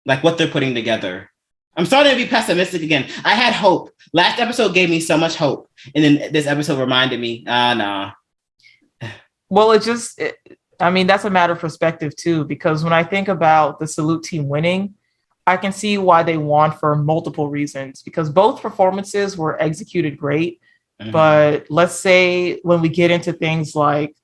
like what they're putting together. I'm starting to be pessimistic again. I had hope. Last episode gave me so much hope. And then this episode reminded me, nah. Well, that's a matter of perspective too, because when I think about the Salute team winning, I can see why they won for multiple reasons, because both performances were executed great. Mm-hmm. But let's say when we get into things like,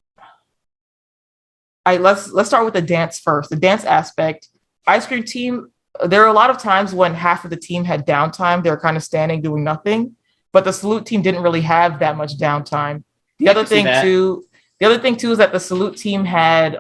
let's start with the dance first. The dance aspect, Ice Cream Team, there are a lot of times when half of the team had downtime. They're kind of standing doing nothing, but the Salute Team didn't really have that much downtime. The I other can see thing that. too, is that the Salute Team had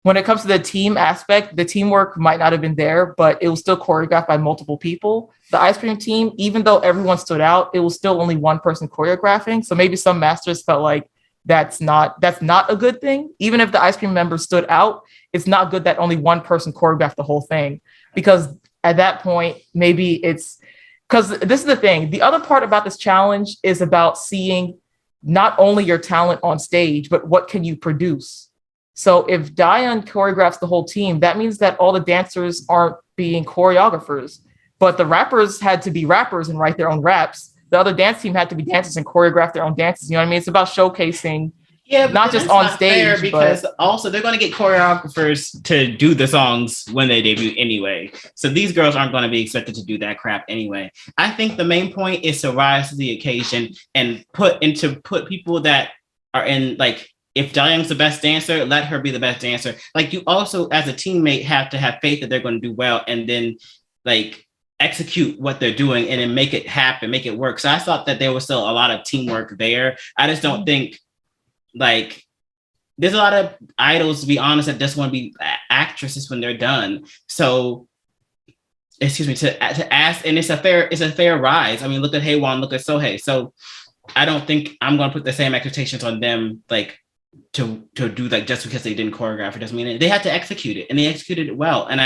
when it comes to the team aspect, the teamwork might not have been there, but it was still choreographed by multiple people. The Ice Cream Team, even though everyone stood out, it was still only one person choreographing. So maybe some masters felt like that's not a good thing. Even if the Ice Cream members stood out, it's not good that only one person choreographed the whole thing, because at that point, maybe it's because this is the thing. The other part about this challenge is about seeing not only your talent on stage, but what can you produce. So if Dayeon choreographs the whole team, that means that all the dancers aren't being choreographers, but the rappers had to be rappers and write their own raps. The other dance team had to be dancers and choreograph their own dances. You know what I mean? It's about showcasing, Yeah, but not just that's on not fair stage, because but also they're going to get choreographers to do the songs when they debut anyway. So these girls aren't going to be expected to do that crap anyway. I think the main point is to rise to the occasion and put people that are in, like, if Dayoung's the best dancer, let her be the best dancer. Like, you also as a teammate have to have faith that they're going to do well, and then like execute what they're doing and then make it happen, make it work. So I thought that there was still a lot of teamwork there. I just don't think, like, there's a lot of idols, to be honest, that just want to be actresses when they're done. So, excuse me, to ask, and it's a fair rise. I mean, look at Haewon, look at Sohei. So I don't think I'm going to put the same expectations on them, like to do, like, just because they didn't choreograph it doesn't mean it. They had to execute it, and they executed it well. And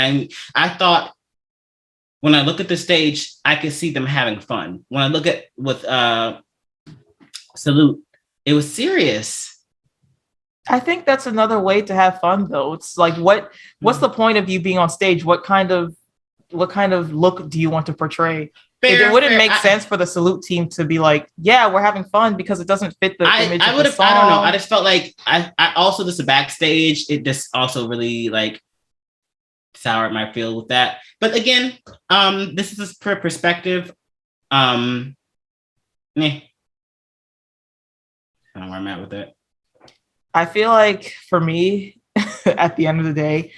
I thought, when I look at the stage, I could see them having fun. When I look at with Salute, it was serious. I think that's another way to have fun, though. It's like, what's the point of you being on stage? What kind of look do you want to portray? It wouldn't make sense for the Salute Team to be like, yeah, we're having fun, because it doesn't fit the image of the song. I don't know. I just felt like I also, this backstage, it just also really like soured my feel with that. But again, this is per perspective. I don't know where I'm at with it. I feel like for me, at the end of the day,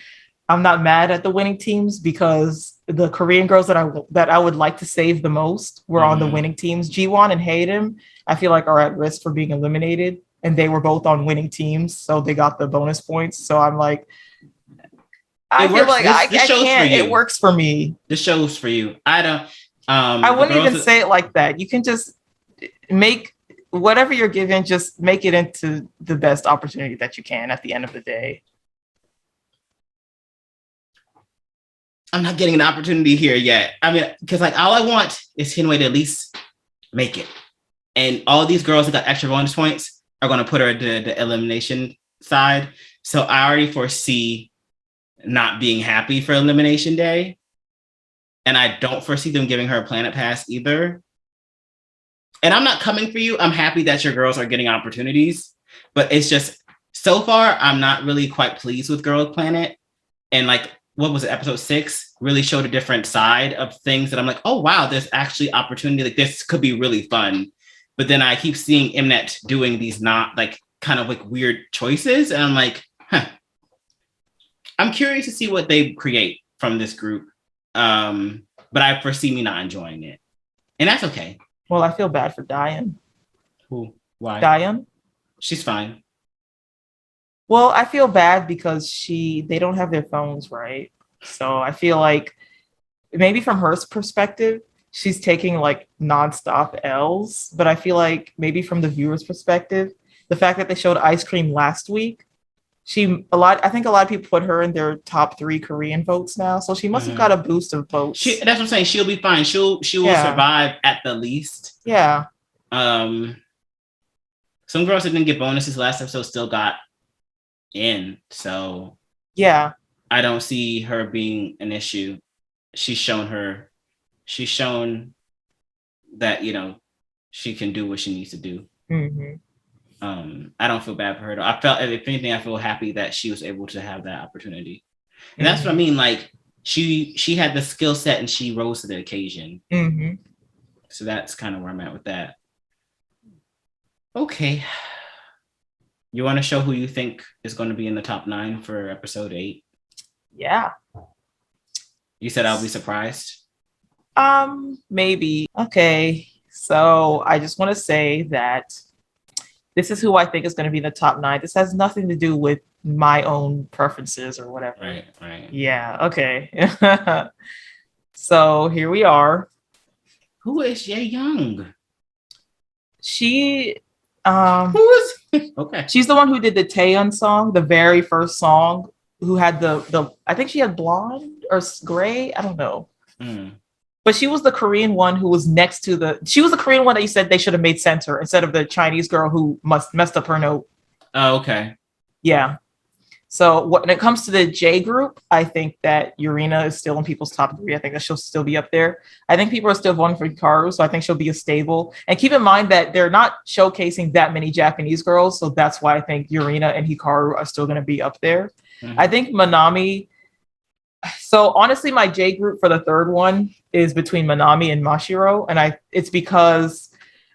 I'm not mad at the winning teams, because the Korean girls that I would like to save the most were on the winning teams. Jiwon and Hyerim, I feel like, are at risk for being eliminated, and they were both on winning teams, so they got the bonus points. So I'm like, I feel like I can't. It works for me. This shows for you. I don't. I wouldn't even say it like that. You can just make whatever you're given, just make it into the best opportunity that you can at the end of the day. I'm not getting an opportunity here yet. I mean, because like all I want is Hsin Wei to at least make it. And all these girls that got extra bonus points are going to put her to the elimination side. So I already foresee not being happy for elimination day. And I don't foresee them giving her a planet pass either. And I'm not coming for you. I'm happy that your girls are getting opportunities. But it's just, so far, I'm not really quite pleased with Girls Planet. And like, what was it, episode 6 really showed a different side of things that I'm like, oh wow, there's actually opportunity. Like, this could be really fun. But then I keep seeing Mnet doing these not like kind of like weird choices. And I'm like, I'm curious to see what they create from this group. But I foresee me not enjoying it. And that's okay. Well, I feel bad for Dayeon. Who? Why? Dayeon? She's fine. Well, I feel bad because they don't have their phones, right? So I feel like maybe from her perspective, she's taking like nonstop L's. But I feel like maybe from the viewer's perspective, the fact that they showed Ice Cream last week, I think a lot of people put her in their top 3 Korean votes now. So she must have got a boost of votes. That's what I'm saying. She'll be fine. She will survive at the least. Yeah. Some girls that didn't get bonuses last episode still got in. So yeah, I don't see her being an issue. She's shown that, you know, she can do what she needs to do. Mm-hmm. I don't feel bad for her though. I felt, if anything, I feel happy that she was able to have that opportunity. And that's what I mean. Like, she had the skill set and she rose to the occasion. Mm-hmm. So that's kind of where I'm at with that. Okay. You want to show who you think is going to be in the top 9 for episode 8? Yeah. You said I'll be surprised. Maybe. Okay. So I just want to say that this is who I think is going to be in the top 9. This has nothing to do with my own preferences or whatever. Right. Yeah. Okay. So here we are. Who is Jaeyoung? She Who is okay? She's the one who did the Dayeon song, the very first song, who had the I think she had blonde or gray, I don't know. But she was the Korean one who was next to she was the Korean one that you said they should have made center instead of the Chinese girl who messed up her note. Oh, okay. Yeah. So when it comes to the J group, I think that Yurina is still in people's top 3. I think that she'll still be up there. I think people are still voting for Hikaru, so I think she'll be a stable. And keep in mind that they're not showcasing that many Japanese girls, so that's why I think Yurina and Hikaru are still going to be up there. I think Manami. So honestly, my J group for the third one is between Manami and Mashiro, and it's because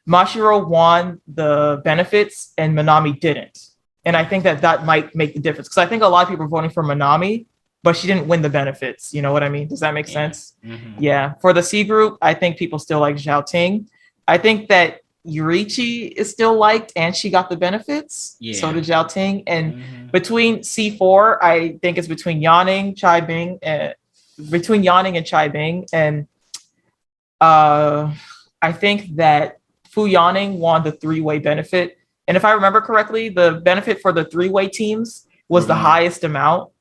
Mashiro won the benefits and Manami didn't. And I think that might make the difference because I think a lot of people are voting for Manami, but she didn't win the benefits. You know what I mean? Does that make sense? Yeah. For the C group, I think people still like Xiaoting. I think that Ruiqi is still liked and she got the benefits. Yeah. So did Xiaoting. And between C4, I think it's between Yanning, Cai Bing, between Yanning and Cai Bing. And I think that Fu Yanning won the 3-way benefit. And if I remember correctly, the benefit for the 3-way teams was the highest amount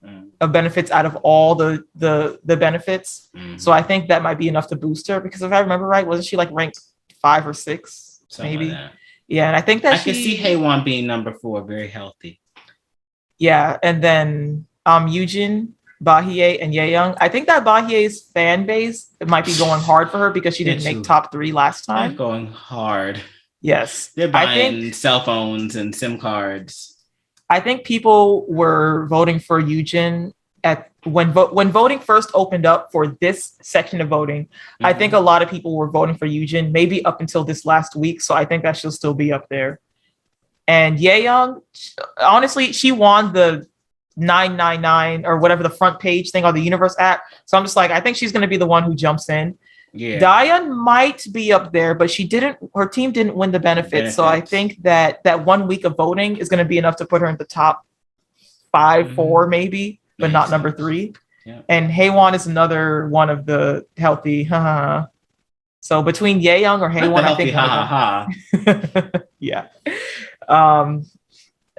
of benefits out of all the benefits. So I think that might be enough to boost her because if I remember right, wasn't she like ranked 5 or 6? Something maybe. Like yeah, and I think that I could see Haewon being number 4, very healthy. Yeah, and then Yujin, Bahie, and Jaeyoung. I think that Bahie's fan base might be going hard for her because she didn't make top 3 last time. They're going hard. Yes. They're buying cell phones and SIM cards. I think people were voting for Yujin when voting first opened up for this section of voting. I think a lot of people were voting for Yujin, maybe up until this last week. So I think that she'll still be up there. And Jaeyoung, honestly, she won the 999 or whatever the front page thing on the Universe app. So I'm just like, I think she's going to be the one who jumps in. Yeah. Dayeon might be up there, but her team didn't win the benefits. So I think that 1 week of voting is going to be enough to put her in the top 5, 4 maybe, but not number 3. Yeah. And Haewon is another one of the healthy. So between Jaeyoung or Haewon, I think. Yeah.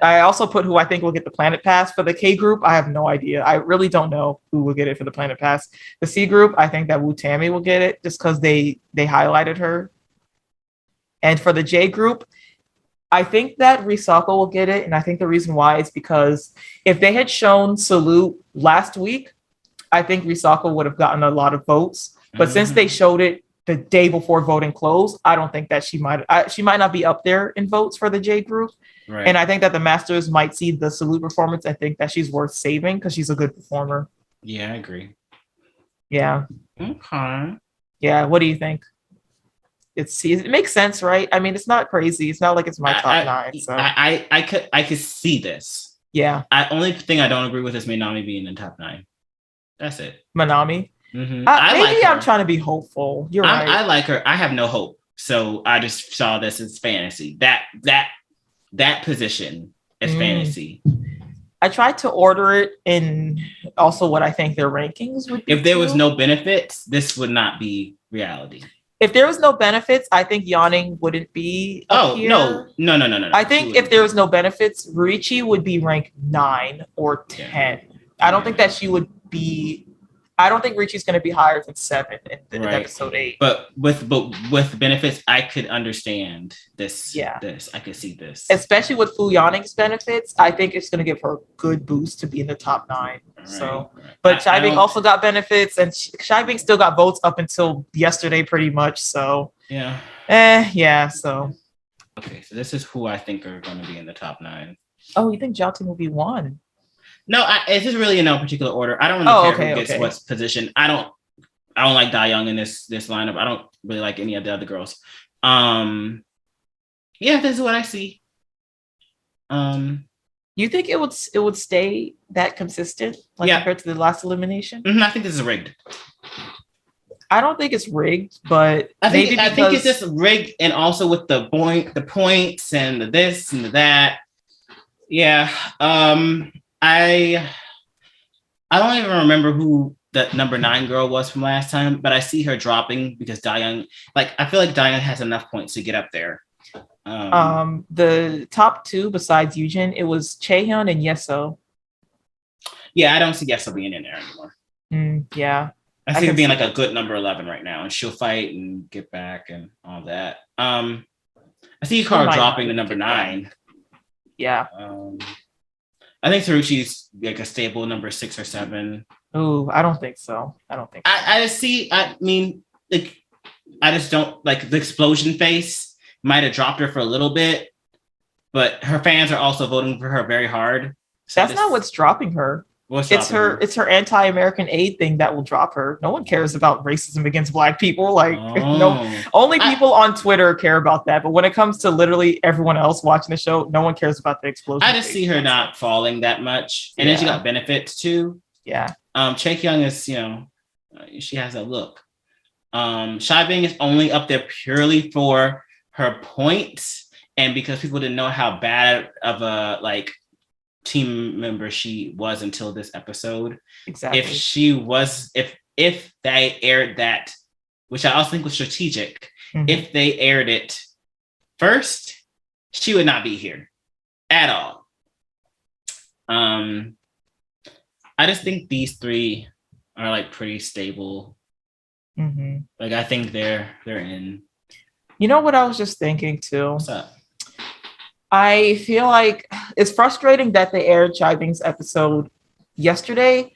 I also put who I think will get the Planet Pass. For the K group, I have no idea. I really don't know who will get it for the Planet Pass. The C group, I think that Wu Tammy will get it just because they highlighted her. And for the J group, I think that Risako will get it. And I think the reason why is because if they had shown Salute last week, I think Risako would have gotten a lot of votes. But since they showed it the day before voting closed, I don't think that she might not be up there in votes for the J group. Right. And I think that the Masters might see the Salute performance and think that she's worth saving because she's a good performer. Yeah, I agree. Yeah. Okay. Yeah. What do you think? It makes sense, right? I mean, it's not crazy. It's not like it's my top 9. So I could see this. Yeah. Only thing I don't agree with is Manami being in top 9. That's it. Manami. Maybe like I'm trying to be hopeful. You're right. I like her. I have no hope. So I just saw this as fantasy. That position is fantasy. I tried to order it in also what I think their rankings would be. If there was no benefits, this would not be reality. If there was no benefits, I think Yanning wouldn't be up here. No. I think if there was no benefits, Ruiqi would be ranked 9 or 10. Yeah. I don't think that she would be. I don't think Ruiqi's going to be higher than 7 in episode 8. But with benefits, I could understand this. Yeah. I could see this. Especially with Fu Yanning's benefits, I think it's going to give her a good boost to be in the top 9. Right, so, but Cai Bing also got benefits, and Cai Bing still got votes up until yesterday, pretty much. So yeah. Yeah. So. Okay, so this is who I think are going to be in the top 9. Oh, you think Jiaoting will be 1? No, it's just really in no particular order. I don't really care who gets what position. I don't like Dayeon in this lineup. I don't really like any of the other girls. Yeah, this is what I see. You think it would stay that consistent, like compared to the last elimination? I think this is rigged. I don't think it's rigged, but I think it's just rigged, and also with the points and the this and the that. Yeah. I don't even remember who the number 9 girl was from last time, but I see her dropping because Dayeon, I feel like Dayeon has enough points to get up there. The top 2 besides Yujin, it was Chaehyun and Yeso. Yeah, I don't see Yeso being in there anymore. Yeah. I see her being a good number 11 right now, and she'll fight and get back and all that. I see Carl dropping to number 9. Yeah. I think Ruiqi's a stable number 6 or 7. Oh, I don't think so. I just don't like the explosion face. Might have dropped her for a little bit, but her fans are also voting for her very hard. So that's not what's dropping her. It's her anti-American aid thing that will drop her. No one cares about racism against Black people. Only people on Twitter care about that. But when it comes to literally everyone else watching the show, no one cares about the explosion. I just see her not falling that much, and then she got benefits too. Yeah. Chaehyun is, she has a look. Cai Bing is only up there purely for her points, and because people didn't know how bad of a team member she was until this episode. Exactly. If they aired that, which I also think was strategic, if they aired it first, she would not be here at all. I just think these 3 are pretty stable. I think they're in. You know what I was just thinking too? What's up? I feel like it's frustrating that they aired Cai Bing's episode yesterday,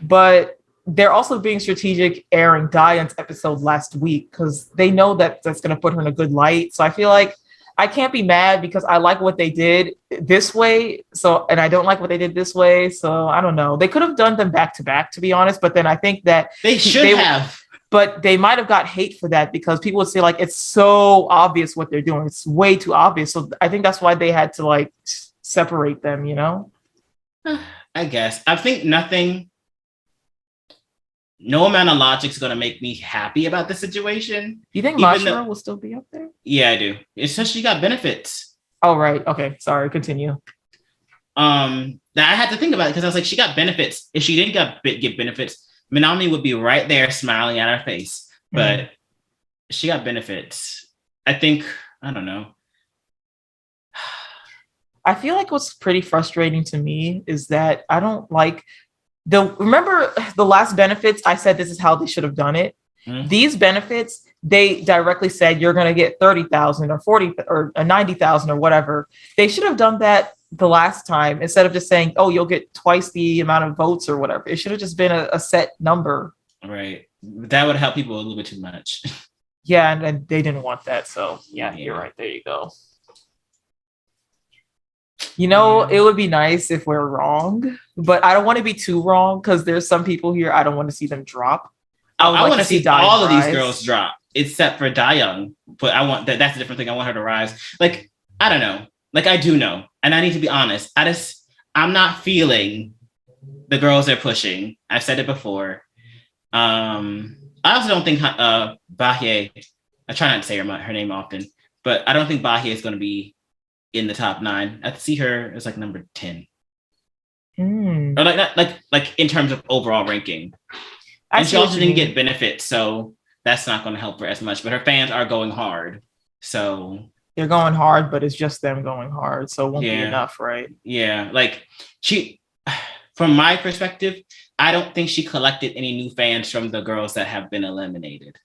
but they're also being strategic airing Dayeon's episode last week because they know that that's going to put her in a good light. So I feel like I can't be mad because I like what they did this way. And I don't like what they did this way. So I don't know. They could have done them back to back, to be honest. But then I think that they should have. But they might have got hate for that because people would say it's so obvious what they're doing. It's way too obvious. So I think that's why they had to separate them, I guess. I think no amount of logic is going to make me happy about the situation. You think Mafia will still be up there? Yeah, I do. It's just she got benefits. Oh, right. Okay. Sorry. Continue. I had to think about it because I was she got benefits. If she didn't get benefits, Manami would be right there smiling at her face, but she got benefits. I think, I don't know. I feel like what's pretty frustrating to me is that I don't remember the last benefits, I said this is how they should have done it. These benefits, they directly said you're going to get 30,000 or 40 or 90,000 or whatever. They should have done that the last time instead of just saying, oh, you'll get twice the amount of votes or whatever. It should have just been a set number. Right. That would help people a little bit too much. Yeah, and they didn't want that. So yeah, you're right. There you go. It would be nice if we're wrong, but I don't want to be too wrong because there's some people here I don't want to see them drop. I want to see all of these girls drop except for Dayeon, but I want that's a different thing. I want her to rise. I don't know. I do know, and I need to be honest. I'm not feeling the girls they're pushing. I've said it before. I also don't think Bahye. I try not to say her name often, but I don't think Bahye is going to be in the top 9. I see her as number 10, or in terms of overall ranking. And she also didn't get benefits, so that's not going to help her as much. But her fans are going hard, so they're going hard, but it's just them going hard, so it won't be enough, right? Yeah, she, from my perspective, I don't think she collected any new fans from the girls that have been eliminated.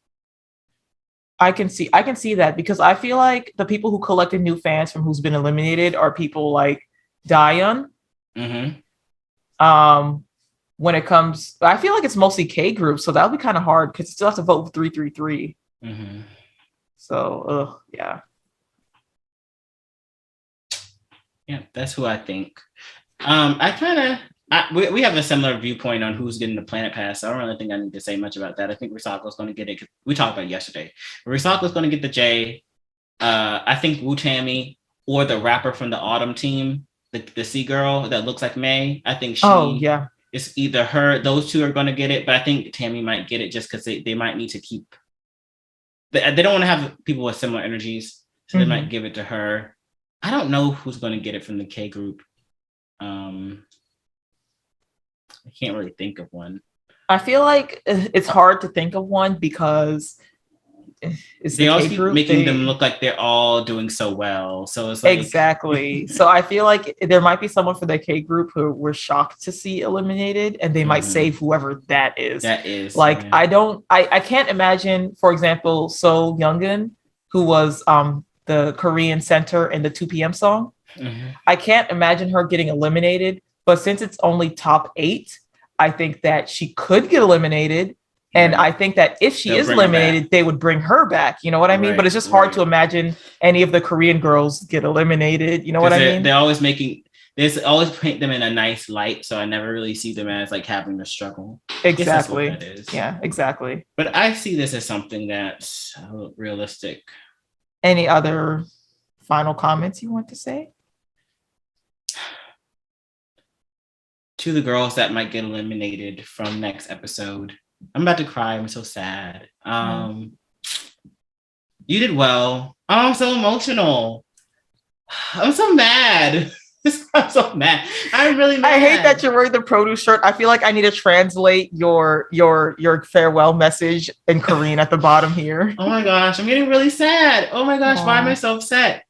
I can see that because I feel like the people who collected new fans from who's been eliminated are people like Dayeon. When it comes, I feel like it's mostly K groups, so that'll be kind of hard because you still have to vote with 333. So, yeah. Yeah, that's who I think. We have a similar viewpoint on who's getting the Planet Pass. So I don't really think I need to say much about that. I think Risako's going to get it. We talked about it yesterday. Risako's going to get the J. I think Wu Tammy or the rapper from the Autumn team the C girl that looks like May. I think it's either her. Those two are going to get it, but I think Tammy might get it just because they might need to keep. They don't want to have people with similar energies, so they might give it to her. I don't know who's going to get it from the K group. I can't really think of one. I feel like it's hard to think of one because they always keep making them look like they're all doing so well. So it's like exactly. So I feel like there might be someone for the K group who we're shocked to see eliminated, and they might save whoever that is. That is like I can't imagine, for example, So Youngun, who was the Korean center in the 2 p.m. song. I can't imagine her getting eliminated, but since it's only top 8, I think that she could get eliminated. And I think that if she is eliminated, they would bring her back. You know what I mean? But it's just hard to imagine any of the Korean girls get eliminated. You know what I mean? They always paint them in a nice light. So I never really see them as like having to struggle. Exactly. Yeah, exactly. But I see this as something that's realistic. Any other final comments you want to say? To the girls that might get eliminated from next episode. I'm about to cry. I'm so sad. You did well. Oh, I'm so emotional. I'm so mad. I'm so mad. I'm really mad. I hate that you're wearing the produce shirt. I feel like I need to translate your farewell message in Korean at the bottom here. Oh my gosh, I'm getting really sad. Oh my gosh, why am I so upset?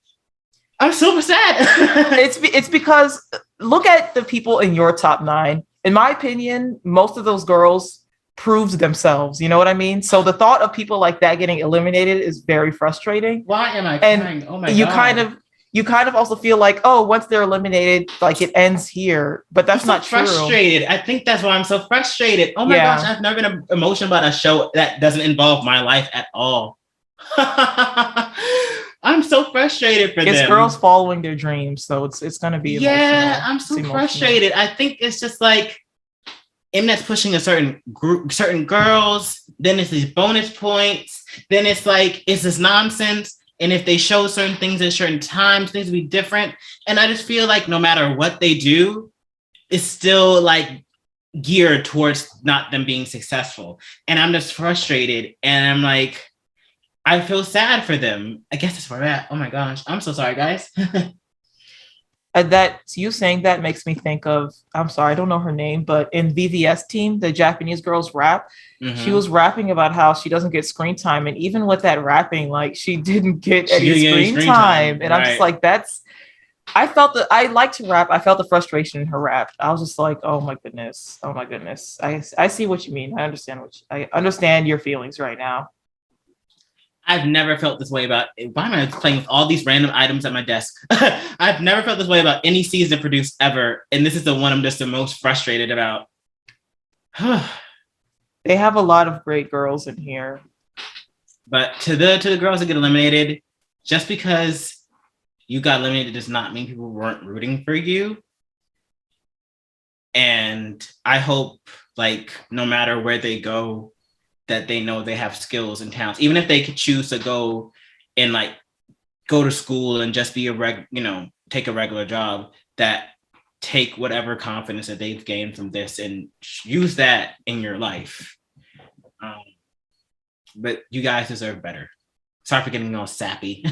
I'm super sad. It's because look at the people in your top 9. In my opinion, most of those girls proved themselves. You know what I mean? So the thought of people like that getting eliminated is very frustrating. Why am I crying? Oh my god. You kind of also feel like, oh, once they're eliminated, like it ends here. But that's not true. Frustrated. I think that's why I'm so frustrated. Oh my gosh, I've never been emotional about a show that doesn't involve my life at all. I'm so frustrated for them. It's girls following their dreams, so it's gonna be emotional. I'm so frustrated. I think it's just like Mnet's pushing a certain group, certain girls, then it's these bonus points, then it's like it's this nonsense. And if they show certain things at certain times, things will be different. And I just feel like no matter what they do, it's still like geared towards not them being successful. And I'm just frustrated. And I'm like, I feel sad for them. I guess that's where we're at. Oh my gosh. I'm so sorry, guys. That you saying that makes me think of, I'm sorry, I don't know her name, but in VVS team, the Japanese girls rap, she was rapping about how she doesn't get screen time. And even with that rapping, like she didn't get any screen time. And I'm just like, I like to rap. I felt the frustration in her rap. I was just like, oh my goodness. I see what you mean. I understand your feelings right now. I've never felt this way about, why am I playing with all these random items at my desk? I've never felt this way about any season produced ever. And this is the one I'm just the most frustrated about. They have a lot of great girls in here. But to the girls that get eliminated, just because you got eliminated does not mean people weren't rooting for you. And I hope, like, no matter where they go, that they know they have skills and talents, even if they could choose to go and like go to school and just be take a regular job, that take whatever confidence that they've gained from this and use that in your life. But you guys deserve better. Sorry for getting all sappy.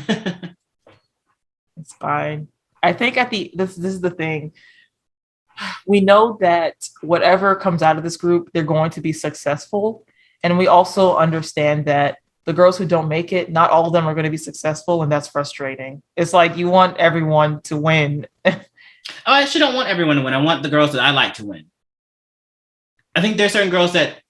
It's fine. I think this is the thing. We know that whatever comes out of this group, they're going to be successful. And we also understand that the girls who don't make it, not all of them are going to be successful. And that's frustrating. It's like you want everyone to win. I actually don't want everyone to win. I want the girls that I like to win. I think there's certain girls that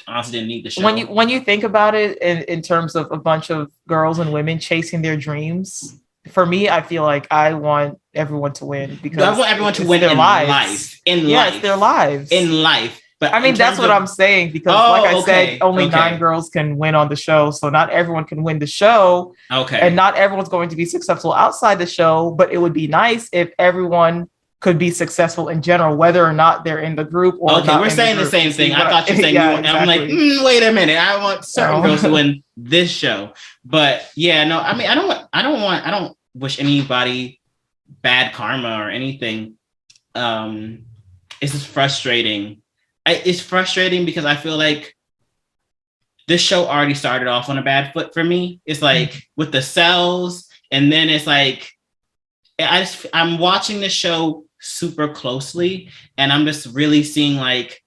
honestly didn't need the show. When you think about it in terms of a bunch of girls and women chasing their dreams, for me, I feel like I want everyone to win because I want everyone to win in life. It's their lives. In life. But I mean, that's what I'm saying, because I said, only 9 girls can win on the show. So not everyone can win the show. Okay. And not everyone's going to be successful outside the show, but it would be nice if everyone could be successful in general, whether or not they're in the group or not. We're saying the same thing. I thought you were saying exactly. I'm like, wait a minute. I want certain girls to win this show. But yeah, no, I mean, I don't wish anybody bad karma or anything. It's just frustrating. It's frustrating because I feel like this show already started off on a bad foot for me. It's like with the cells, and then it's like I'm watching the show super closely, and I'm just really seeing like,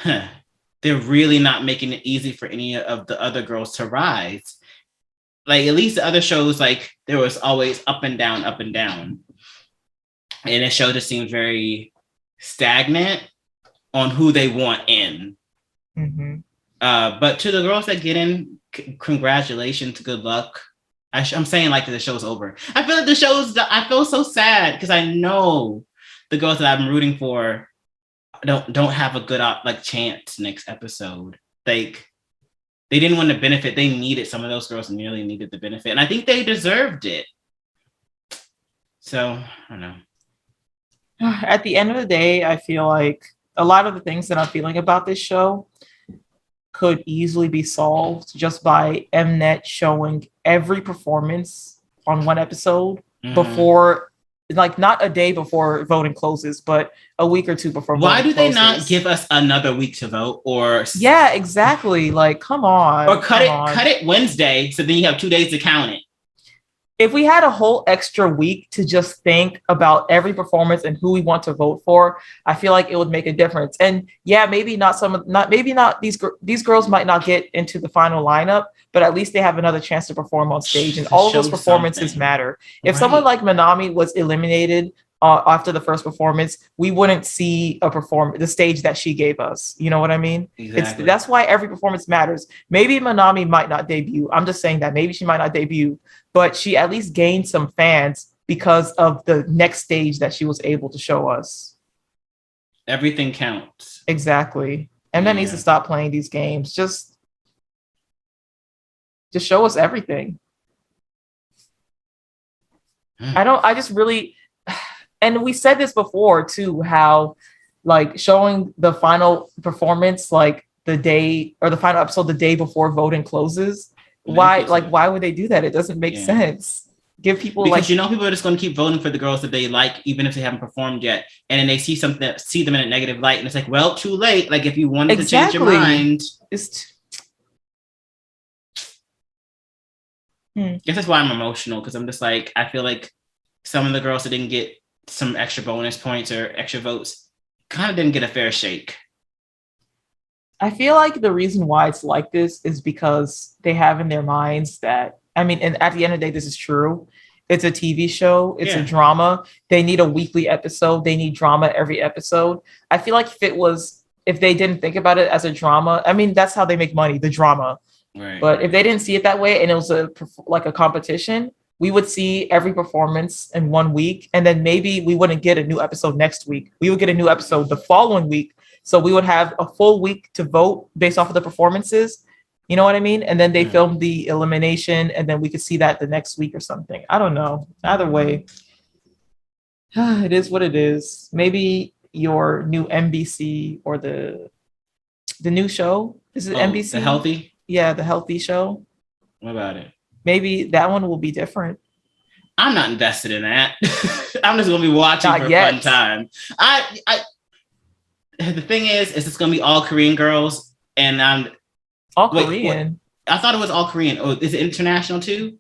they're really not making it easy for any of the other girls to rise. Like at least the other shows, like there was always up and down, up and down, and this show just seems very stagnant on who they want in. Mm-hmm. But to the girls that get in, congratulations, good luck. I'm saying like the show's over. I feel like I feel so sad because I know the girls that I'm rooting for don't have a good like chance next episode. Like they didn't want to benefit. They needed, some of those girls nearly needed the benefit, and I think they deserved it. So I don't know. At the end of the day, I feel like a lot of the things that I'm feeling about this show could easily be solved just by Mnet showing every performance on one episode before, like not a day before voting closes, but a week or two before. Why do they not give us another week to vote? Or yeah, exactly. Like, come on. Or cut it Wednesday, so then you have 2 days to count it. If we had a whole extra week to just think about every performance and who we want to vote for, I feel like it would make a difference. And yeah, maybe not these girls might not get into the final lineup, but at least they have another chance to perform on stage, and all of those performances matter. If someone like Manami was eliminated after the first performance, we wouldn't see the stage that she gave us. You know what I mean? Exactly. That's why every performance matters. Maybe Manami might not debut. I'm just saying that maybe she might not debut, but she at least gained some fans because of the next stage that she was able to show us. Everything counts. Exactly. And that needs to stop playing these games. Just show us everything. I just really, and we said this before too, how like showing the final performance, like the day or the final episode, the day before voting closes. Why would they do that? It doesn't make sense. Give people, because people are just going to keep voting for the girls that they like, even if they haven't performed yet, and then they see them in a negative light, and it's like, well, too late. Like if you wanted to change your mind, guess that's why I'm emotional, because I'm just like, I feel like some of the girls that didn't get some extra bonus points or extra votes kind of didn't get a fair shake. I feel like the reason why it's like this is because they have in their minds that, I mean, and at the end of the day, this is true. It's a TV show. It's a drama. They need a weekly episode. They need drama every episode. I feel like if they didn't think about it as a drama, I mean, that's how they make money, the drama. Right. But if they didn't see it that way and it was like a competition, we would see every performance in 1 week. And then maybe we wouldn't get a new episode next week. We would get a new episode the following week. So we would have a full week to vote based off of the performances. You know what I mean? And then they filmed the elimination, and then we could see that the next week or something. I don't know. Either way, it is what it is. Maybe your new NBC or the new show. Is it NBC? The Healthy? Yeah, the Healthy show. What about it? Maybe that one will be different. I'm not invested in that. I'm just going to be watching for a fun time. The thing is it's going to be all Korean girls, and I'm all Korean. I thought it was all Korean. Oh, is it international too?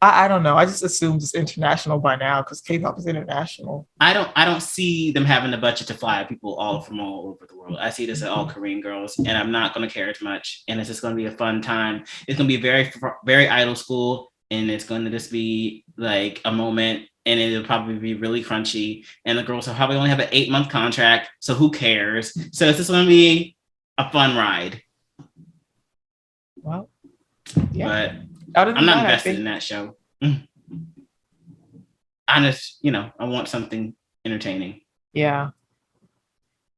I don't know. I just assumed it's international by now because K-pop is international. I don't see them having the budget to fly people all from all over the world. I see this as all Korean girls, and I'm not going to care as much. And it's just going to be a fun time. It's going to be very, very idol school, and it's going to just be like a moment. And it'll probably be really crunchy. And the girls will probably only have an 8-month contract, so who cares? So it's just going to be a fun ride. Well, yeah. But I'm not invested in that show. I just, I want something entertaining. Yeah.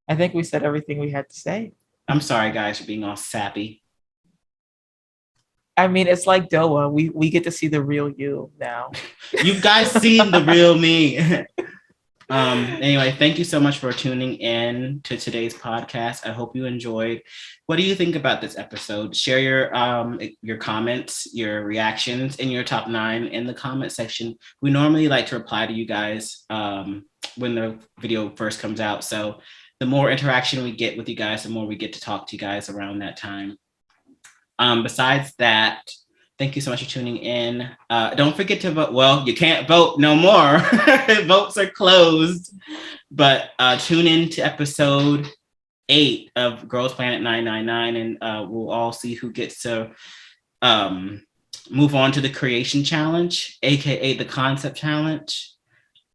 I think we said everything we had to say. I'm sorry, guys, for being all sappy. I mean, it's like Doa. We get to see the real you now. You guys seen the real me. Anyway, thank you so much for tuning in to today's podcast. I hope you enjoyed. What do you think about this episode? Share your comments, your reactions, and your top 9 in the comment section. We normally like to reply to you guys when the video first comes out. So the more interaction we get with you guys, the more we get to talk to you guys around that time. Besides that, thank you so much for tuning in. Don't forget to vote. Well, you can't vote no more. Votes are closed. But tune in to episode 8 of Girls Planet 999, and we'll all see who gets to move on to the creation challenge, aka the concept challenge.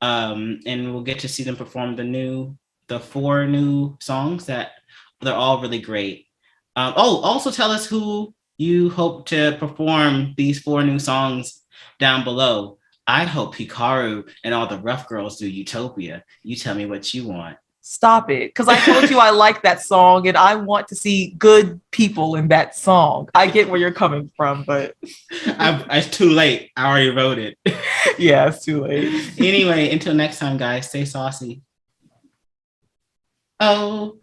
And we'll get to see them perform the 4 new songs that they're all really great. Also tell us who you hope to perform these 4 new songs down below. I hope Hikaru and all the rough girls do Utopia. You tell me what you want. Stop it. Because I told you I like that song and I want to see good people in that song. I get where you're coming from, but it's too late. I already wrote it. Yeah, it's too late. Anyway, until next time, guys, stay saucy. Oh.